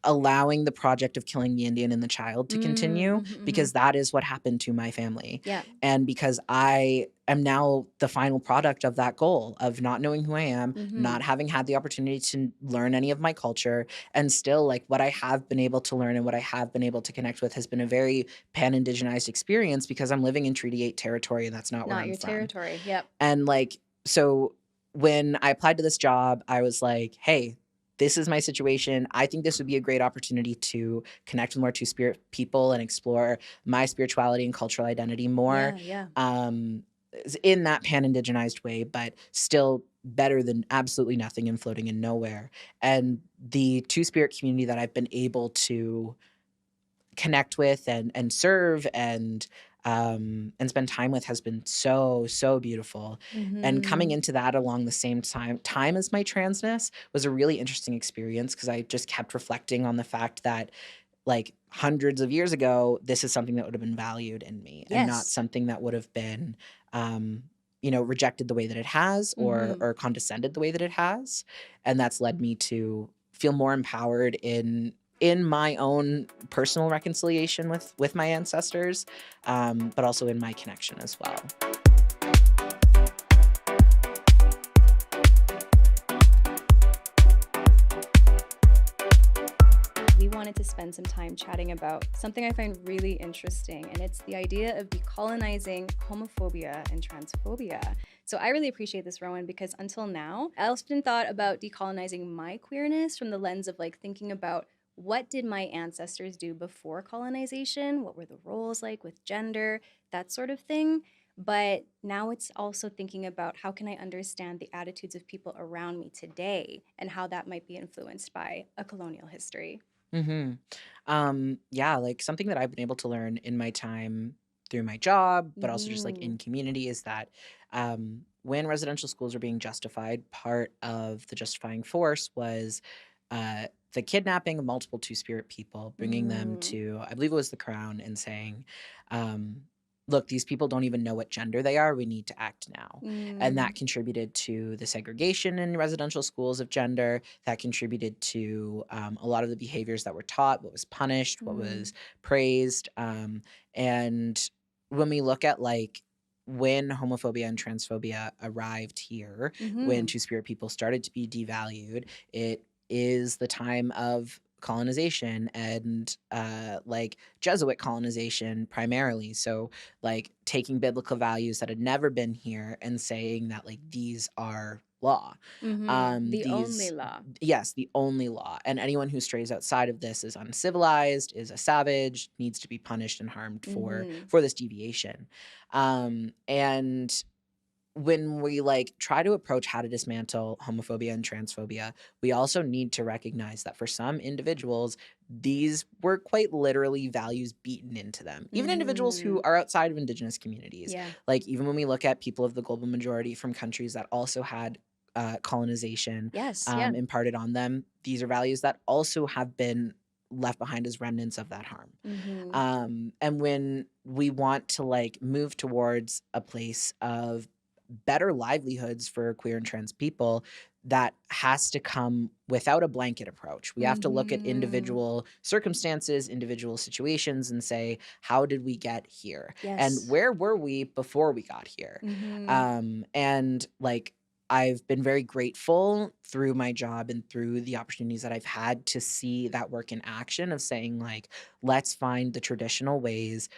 allowing the project of killing the Indian and the child to continue, because that is what happened to my family. Yeah. And because I am now the final product of that goal of not knowing who I am, not having had the opportunity to learn any of my culture, and still like what I have been able to learn and what I have been able to connect with has been a very pan-Indigenized experience, because I'm living in Treaty 8 territory and that's not where I'm your from. territory. Yep. And like, so when I applied to this job, I was like, hey, this is my situation. I think this would be a great opportunity to connect with more Two-Spirit people and explore my spirituality and cultural identity more. Yeah. In that pan-Indigenized way, but still better than absolutely nothing and floating in nowhere. And the Two-Spirit community that I've been able to connect with and serve and spend time with has been so beautiful. And coming into that along the same time as my transness was a really interesting experience, because I just kept reflecting on the fact that like hundreds of years ago, this is something that would have been valued in me and not something that would have been rejected the way that it has or condescended the way that it has. And that's led me to feel more empowered in my own personal reconciliation with my ancestors, but also in my connection as well. We wanted to spend some time chatting about something I find really interesting, and it's the idea of decolonizing homophobia and transphobia. So I really appreciate this, Rowan, because until now, I often thought about decolonizing my queerness from the lens of like thinking about what did my ancestors do before colonization? What were the roles like with gender? That sort of thing. But now it's also thinking about how can I understand the attitudes of people around me today and how that might be influenced by a colonial history. Yeah, like something that I've been able to learn in my time through my job, but also just like in community, is that when residential schools are being justified, part of the justifying force was the kidnapping of multiple Two-Spirit people, bringing them to, I believe it was the Crown, and saying, look, these people don't even know what gender they are. We need to act now. And that contributed to the segregation in residential schools of gender. That contributed to a lot of the behaviors that were taught, what was punished, what was praised. And when we look at like when homophobia and transphobia arrived here, when Two-Spirit people started to be devalued, it is the time of colonization and like Jesuit colonization primarily. So like taking biblical values that had never been here and saying that like these are law. The only law. Yes, the only law. And anyone who strays outside of this is uncivilized, is a savage, needs to be punished and harmed for this deviation. And when we like try to approach how to dismantle homophobia and transphobia, we also need to recognize that for some individuals, these were quite literally values beaten into them. Even individuals who are outside of Indigenous communities. Yeah. Like even when we look at people of the global majority from countries that also had colonization imparted on them, these are values that also have been left behind as remnants of that harm. And when we want to like move towards a place of better livelihoods for queer and trans people, that has to come without a blanket approach. We have to look at individual circumstances, individual situations, and say, how did we get here? And where were we before we got here? And like, I've been very grateful through my job and through the opportunities that I've had to see that work in action of saying like, let's find the traditional ways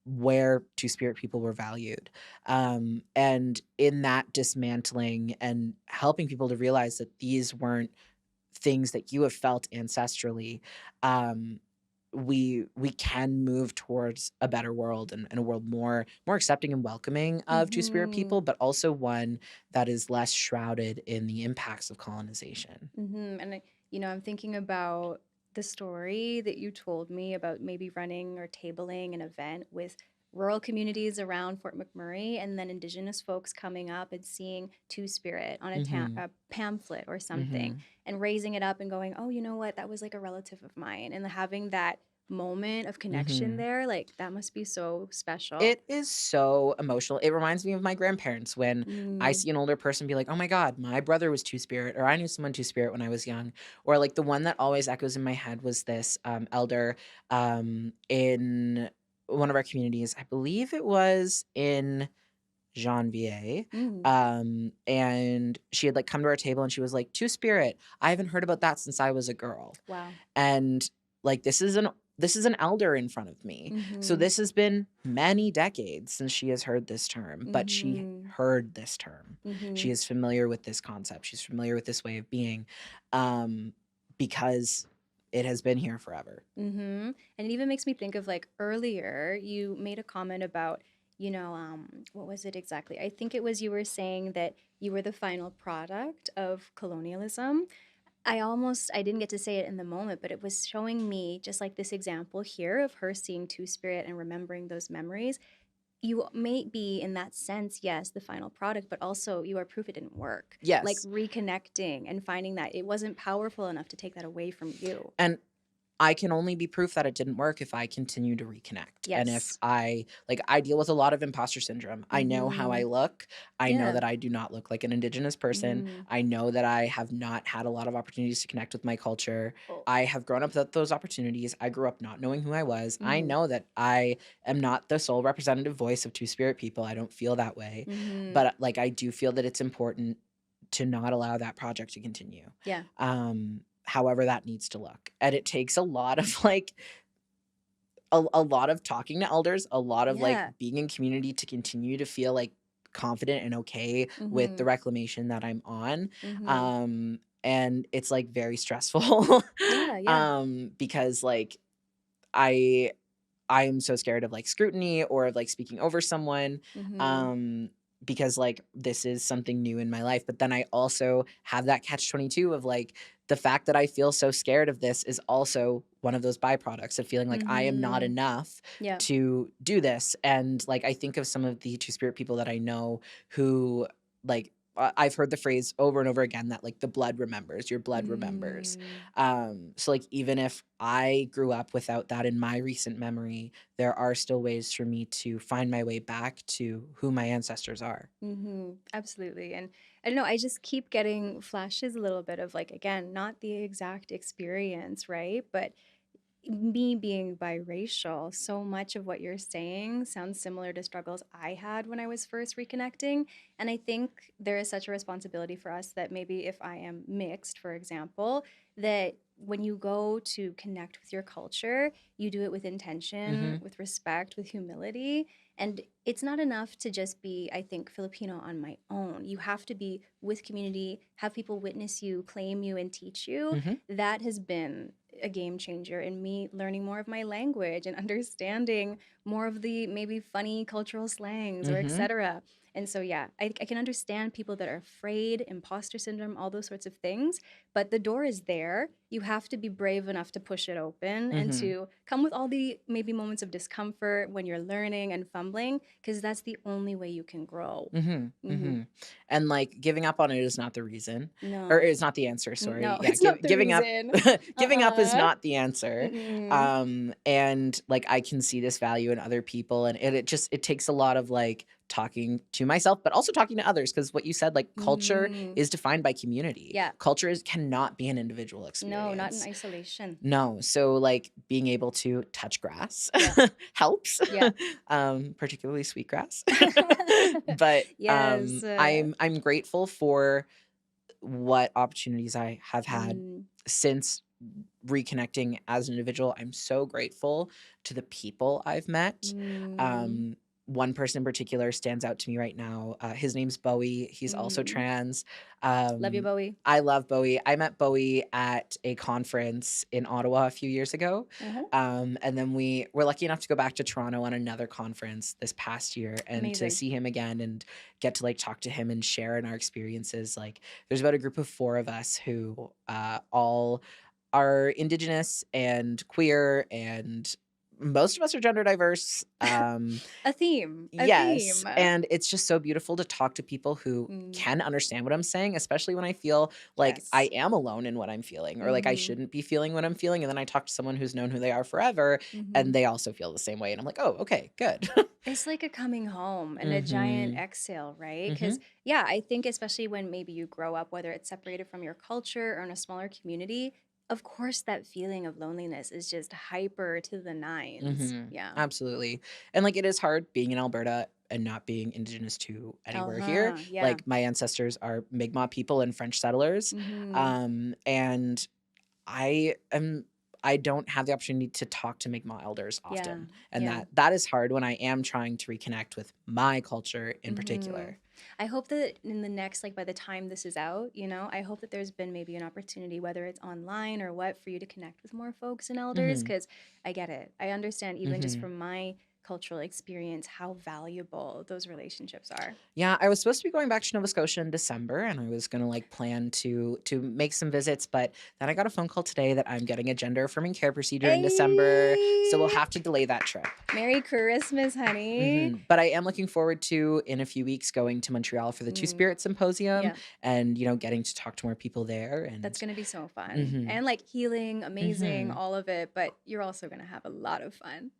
where Two-Spirit people were valued. And in that dismantling and helping people to realize that these weren't things that you have felt ancestrally, we can move towards a better world and a world more accepting and welcoming of Two-Spirit people, but also one that is less shrouded in the impacts of colonization. And I'm thinking about the story that you told me about maybe running or tabling an event with rural communities around Fort McMurray, and then Indigenous folks coming up and seeing Two-Spirit on a pamphlet or something, and raising it up and going, oh, you know what, that was like a relative of mine, and having that moment of connection there, like that must be so special. It is so emotional. It reminds me of my grandparents when I see an older person be like, oh my God, my brother was Two-Spirit, or I knew someone Two-Spirit when I was young. Or like the one that always echoes in my head was this elder in one of our communities. I believe it was in Janvier. And she had like come to our table and she was like, Two-Spirit, I haven't heard about that since I was a girl. Wow. And like this is an elder in front of me. So this has been many decades since she has heard this term, but she heard this term. She is familiar with this concept. She's familiar with this way of being, because it has been here forever. And it even makes me think of like earlier, you made a comment about, what was it exactly? I think it was you were saying that you were the final product of colonialism. I didn't get to say it in the moment, but it was showing me just like this example here of her seeing Two-Spirit and remembering those memories. You may be, in that sense, yes, the final product, but also you are proof it didn't work. Yes. Like reconnecting and finding that it wasn't powerful enough to take that away from you. And I can only be proof that it didn't work if I continue to reconnect. Yes. And if I deal with a lot of imposter syndrome. I know how I look. I know that I do not look like an Indigenous person. I know that I have not had a lot of opportunities to connect with my culture. I have grown up without those opportunities. I grew up not knowing who I was. I know that I am not the sole representative voice of Two-Spirit people. I don't feel that way. But like I do feel that it's important to not allow that project to continue. Yeah. However that needs to look. And it takes a lot of like a lot of talking to elders, a lot of like being in community to continue to feel like confident and okay with the reclamation that I'm on. And it's like very stressful. Because like I am so scared of like scrutiny or of like speaking over someone. Because like this is something new in my life. But then I also have that catch-22 of like the fact that I feel so scared of this is also one of those byproducts of feeling like I am not enough to do this. And like I think of some of the Two-Spirit people that I know who like I've heard the phrase over and over again that like the blood remembers, your blood remembers. So like even if I grew up without that in my recent memory, there are still ways for me to find my way back to who my ancestors are. Absolutely. And I don't know, I just keep getting flashes a little bit of like, again, not the exact experience, right? But me being biracial, so much of what you're saying sounds similar to struggles I had when I was first reconnecting. And I think there is such a responsibility for us that maybe if I am mixed, for example, that when you go to connect with your culture, you do it with intention, with respect, with humility. And it's not enough to just be, I think, Filipino on my own. You have to be with community, have people witness you, claim you, and teach you. That has been a game changer in me learning more of my language and understanding more of the maybe funny cultural slangs or etc. And so, yeah, I can understand people that are afraid, imposter syndrome, all those sorts of things. But the door is there. You have to be brave enough to push it open and to come with all the maybe moments of discomfort when you're learning and fumbling, because that's the only way you can grow. And like giving up on it is not the reason, No. or is not the answer. Sorry, No, yeah, it's not the giving reason. up, giving up is not the answer. Mm-mm. And like I can see this value in other people, and it takes a lot of like talking to myself, but also talking to others, because what you said, like culture is defined by community. Yeah. Culture cannot be an individual experience. No, not in isolation. No. So like being able to touch grass helps. Yeah. Particularly sweet grass. But Yes. I'm grateful for what opportunities I have had since reconnecting as an individual. I'm so grateful to the people I've met. One person in particular stands out to me right now. His name's Bowie. He's also trans. Love you, Bowie. I love Bowie. I met Bowie at a conference in Ottawa a few years ago. And then we were lucky enough to go back to Toronto on another conference this past year and to see him again and get to like talk to him and share in our experiences. Like there's about a group of 4 of us who all are Indigenous and queer, and most of us are gender diverse. A theme. Yes. And it's just so beautiful to talk to people who can understand what I'm saying, especially when I feel like I am alone in what I'm feeling, or like I shouldn't be feeling what I'm feeling. And then I talk to someone who's known who they are forever and they also feel the same way. And I'm like, oh, okay, good. It's like a coming home and a giant exhale, right? Because, yeah, I think especially when maybe you grow up, whether it's separated from your culture or in a smaller community, of course, that feeling of loneliness is just hyper to the nines. Yeah. Absolutely. And like it is hard being in Alberta and not being Indigenous to anywhere here. Yeah. Like my ancestors are Mi'kmaq people and French settlers. And I don't have the opportunity to talk to Mi'kmaq elders often. And that is hard when I am trying to reconnect with my culture in particular. I hope that in the next, like by the time this is out, you know, I hope that there's been maybe an opportunity, whether it's online or what, for you to connect with more folks and elders, because I get it. I understand even just from my cultural experience how valuable those relationships are. Yeah, I was supposed to be going back to Nova Scotia in December, and I was gonna like plan to make some visits, but then I got a phone call today that I'm getting a gender affirming care procedure in December, so we'll have to delay that trip. Merry Christmas, honey. But I am looking forward to, in a few weeks, going to Montreal for the Two Spirit Symposium and, you know, getting to talk to more people there. And that's going to be so fun. And like healing, amazing, all of it. But you're also going to have a lot of fun.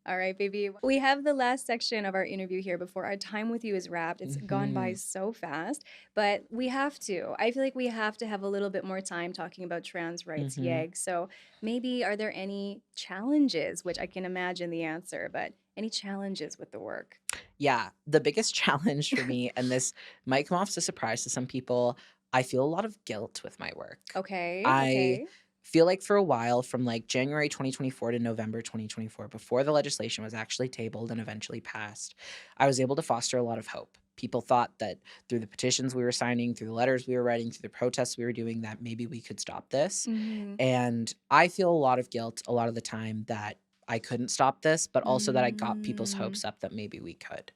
All right, baby. We have the last section of our interview here before our time with you is wrapped. It's gone by so fast, but we have to. I feel like we have to have a little bit more time talking about TransRightsYEG. So maybe are there any challenges, which I can imagine the answer, but any challenges with the work? Yeah, the biggest challenge for me, and this might come off as a surprise to some people, I feel a lot of guilt with my work. Okay. I feel like for a while, from like January 2024 to November 2024, before the legislation was actually tabled and eventually passed, I was able to foster a lot of hope. People thought that through the petitions we were signing, through the letters we were writing, through the protests we were doing, that maybe we could stop this. And I feel a lot of guilt a lot of the time that I couldn't stop this, but also that I got people's hopes up that maybe we could.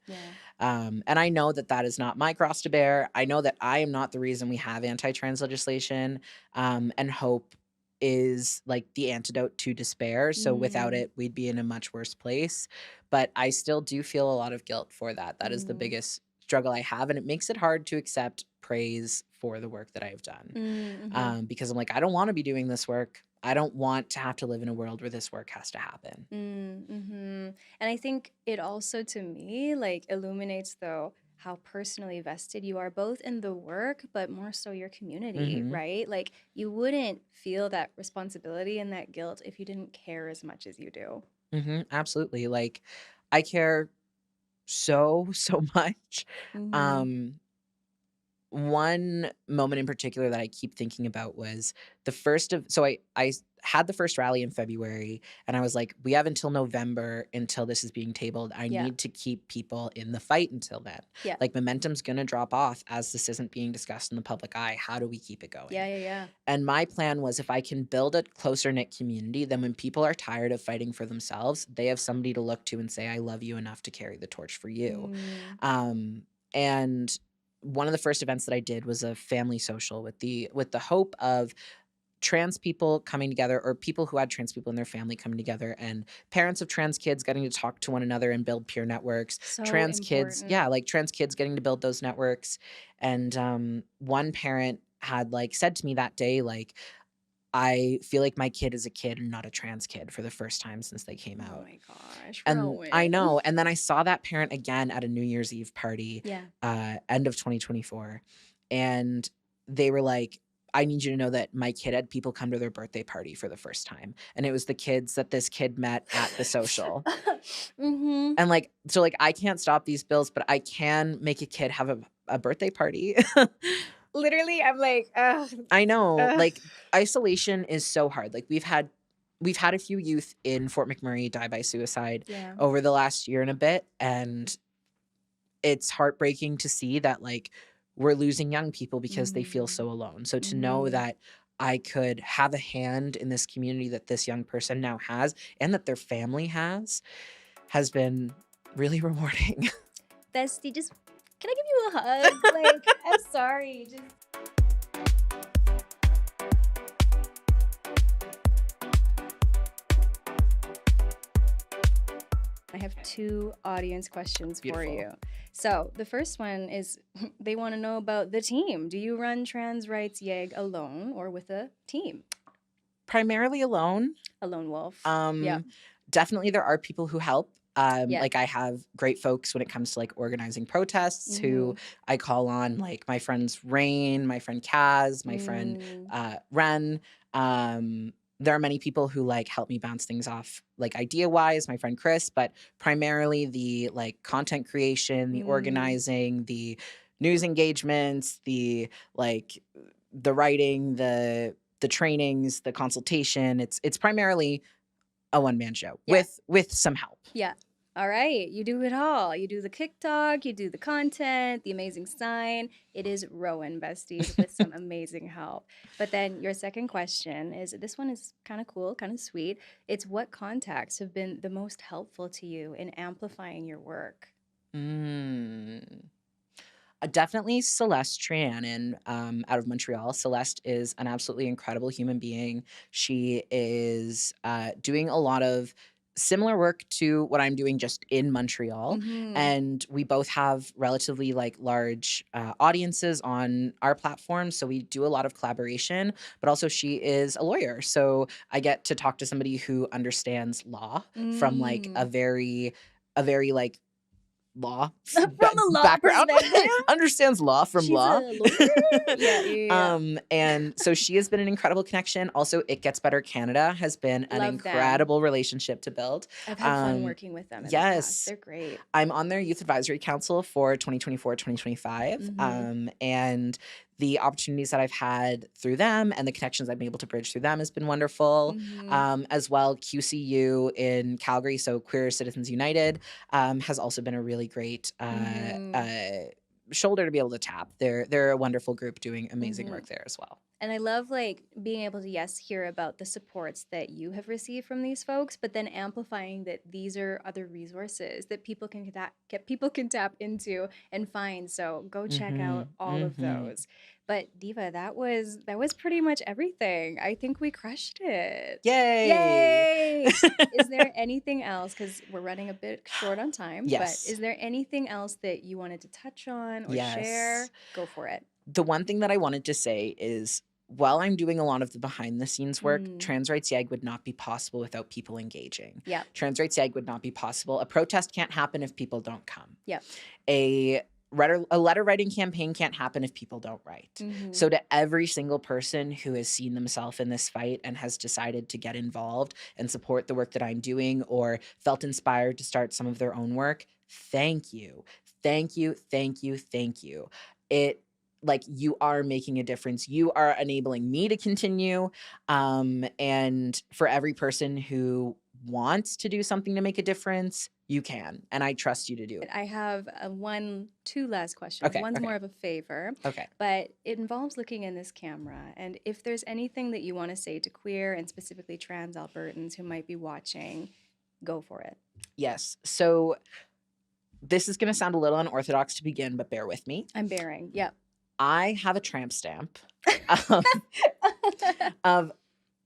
And I know that that is not my cross to bear. I know that I am not the reason we have anti-trans legislation, and hope is like the antidote to despair. So without it, we'd be in a much worse place. But I still do feel a lot of guilt for that. That is the biggest struggle I have. And it makes it hard to accept praise for the work that I've done. Because I'm like, I don't want to be doing this work. I don't want to have to live in a world where this work has to happen. And I think it also, to me, like illuminates, though, how personally vested you are both in the work, but more so your community, right? Like you wouldn't feel that responsibility and that guilt if you didn't care as much as you do. Absolutely. Like I care so much. one moment in particular that I keep thinking about was I had the first rally in February, and I was like, we have until November until this is being tabled. I Yeah. need to keep people in the fight until then. Yeah. Like, momentum's going to drop off as this isn't being discussed in the public eye. How do we keep it going? Yeah. And my plan was, if I can build a closer knit community, then when people are tired of fighting for themselves, they have somebody to look to and say, I love you enough to carry the torch for you. And one of the first events that I did was a family social with the hope of trans people coming together, or people who had trans people in their family coming together, and parents of trans kids getting to talk to one another and build peer networks. So Trans kids, important. like trans kids getting to build those networks. And one parent had like said to me that day, like, I feel like my kid is a kid and not a trans kid for the first time since they came Oh out. my gosh. And Rowan. I know. And then I saw that parent again at a New Year's Eve party, Yeah. end of 2024. And they were like, I need you to know that my kid had people come to their birthday party for the first time. And it was the kids that this kid met at the social. Mm-hmm. And like, so like, I can't stop these bills, but I can make a kid have a birthday party. Literally, I'm like, ugh. I know. Ugh. Like, isolation is so hard. Like, we've had a few youth in Fort McMurray die by suicide Yeah. over the last year and a bit. And it's heartbreaking to see that, like, we're losing young people because they feel so alone. So to know that I could have a hand in this community that this young person now has, and that their family has been really rewarding. Bestie, just can I give you a hug? Like, I'm sorry. Just I have two audience questions for Beautiful. you. So the first one is they want to know about the team. Do you run TransRightsYEG alone or with a team? Primarily alone. A lone wolf. Definitely there are people who help. Yeah. Like, I have great folks when it comes to like organizing protests who I call on, like my friends Rain, my friend Kaz, my friend Ren. There are many people who like help me bounce things off, like idea wise, my friend Chris, but primarily the like content creation, the organizing, the news engagements, the like the writing, the trainings, the consultation. It's primarily a one-man show with some help. Yeah. All right. You do it all. You do the TikTok, you do the content, the amazing sign. It is Rowan, besties, with some amazing help. But then your second question is, this one is kind of cool, kind of sweet. It's, what contacts have been the most helpful to you in amplifying your work? Definitely Celeste Trianon out of Montreal. Celeste is an absolutely incredible human being. She is doing a lot of similar work to what I'm doing, just in Montreal. And we both have relatively like large audiences on our platform. So we do a lot of collaboration, but also she is a lawyer. So I get to talk to somebody who understands law from like a very like law From a law background. perspective. Understands law from She's law. a lawyer? Yeah. And so she has been an incredible connection. Also, It Gets Better Canada has been an Love them. incredible relationship to build. I've had fun working with them in the yes. past. They're great. I'm on their youth advisory council for 2024-2025. And the opportunities that I've had through them and the connections I've been able to bridge through them has been wonderful. As well, QCU in Calgary, so Queer Citizens United, has also been a really great shoulder to be able to tap. They're a wonderful group doing amazing work there as well. And I love like being able to, yes, hear about the supports that you have received from these folks, but then amplifying that these are other resources that people can tap into and find. So go check out all of those. But Diva, that was pretty much everything. I think we crushed it. Yay! Is there anything else? Because we're running a bit short on time. Yes. But is there anything else that you wanted to touch on or Yes. share? Go for it. The one thing that I wanted to say is, while I'm doing a lot of the behind the scenes work, TransRightsYEG would not be possible without people engaging. Yeah. TransRightsYEG would not be possible. A protest can't happen if people don't come. Yeah. A letter writing campaign can't happen if people don't write. So to every single person who has seen themselves in this fight and has decided to get involved and support the work that I'm doing, or felt inspired to start some of their own work, thank you. Thank you, thank you, thank you. like you are making a difference. You are enabling me to continue. And for every person who wants to do something to make a difference, you can. And I trust you to do it. I have two last questions. Okay, One's okay. more of a favor, Okay. but it involves looking in this camera. And if there's anything that you want to say to queer and specifically trans Albertans who might be watching, go for it. Yes. So this is going to sound a little unorthodox to begin, but bear with me. I'm bearing. Yep. I have a tramp stamp of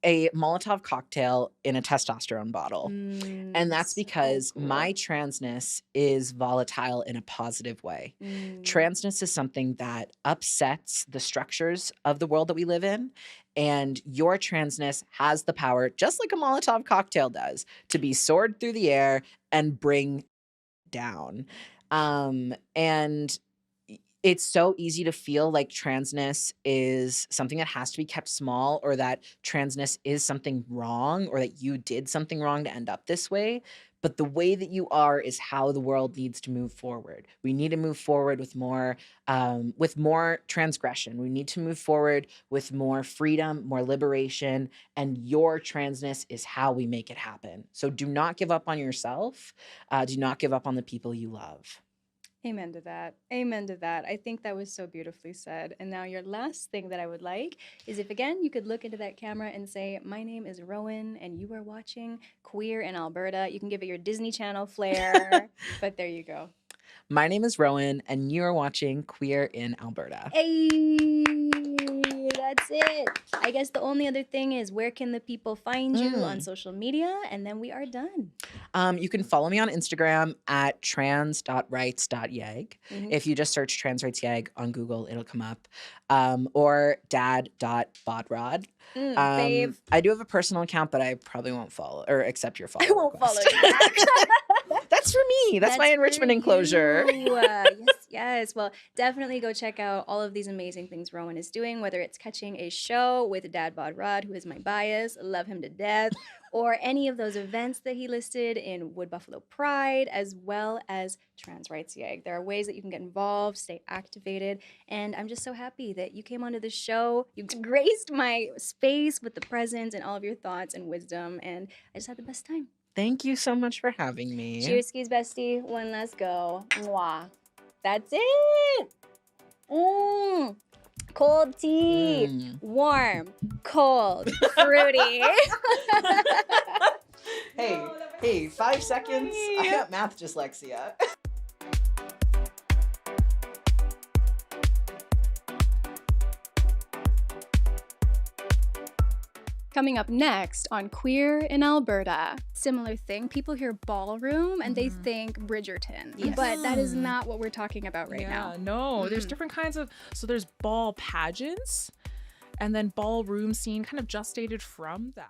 a Molotov cocktail in a testosterone bottle. And that's so because cool. my transness is volatile in a positive way. Transness is something that upsets the structures of the world that we live in. And your transness has the power, just like a Molotov cocktail does, to be soared through the air and bring down. And it's so easy to feel like transness is something that has to be kept small, or that transness is something wrong, or that you did something wrong to end up this way. But the way that you are is how the world needs to move forward. We need to move forward with more transgression. We need to move forward with more freedom, more liberation, and your transness is how we make it happen. So do not give up on yourself. Do not give up on the people you love. Amen to that. Amen to that. I think that was so beautifully said. And now your last thing that I would like is if, again, you could look into that camera and say, my name is Rowan and you are watching Queer in Alberta. You can give it your Disney Channel flair, but there you go. My name is Rowan and you are watching Queer in Alberta. Hey, that's it. I guess the only other thing is, where can the people find you on social media? And then we are done. You can follow me on Instagram at trans.rights.yeg. If you just search TransRightsYEG on Google, it'll come up. Or dad.bodrod. Babe. I do have a personal account, but I probably won't follow or accept your follow. I won't follow you back. That's for me. That's my enrichment enclosure. Yes. Well, definitely go check out all of these amazing things Rowan is doing, whether it's catching a show with DadbodRod, who is my bias, love him to death, or any of those events that he listed in Wood Buffalo Pride, as well as TransRightsYEG. There are ways that you can get involved, stay activated, and I'm just so happy that you came onto the show. You graced my space with the presence and all of your thoughts and wisdom, and I just had the best time. Thank you so much for having me. Cheers, skis, bestie. One last go. Mwah. That's it. Cold tea. Warm. Cold. Fruity. Hey, 5 seconds. I got math dyslexia. Coming up next on Queer in Alberta. Similar thing, people hear ballroom and they think Bridgerton, but that is not what we're talking about right now. No, there's different kinds of, so there's ball pageants and then ballroom scene kind of gestated from that.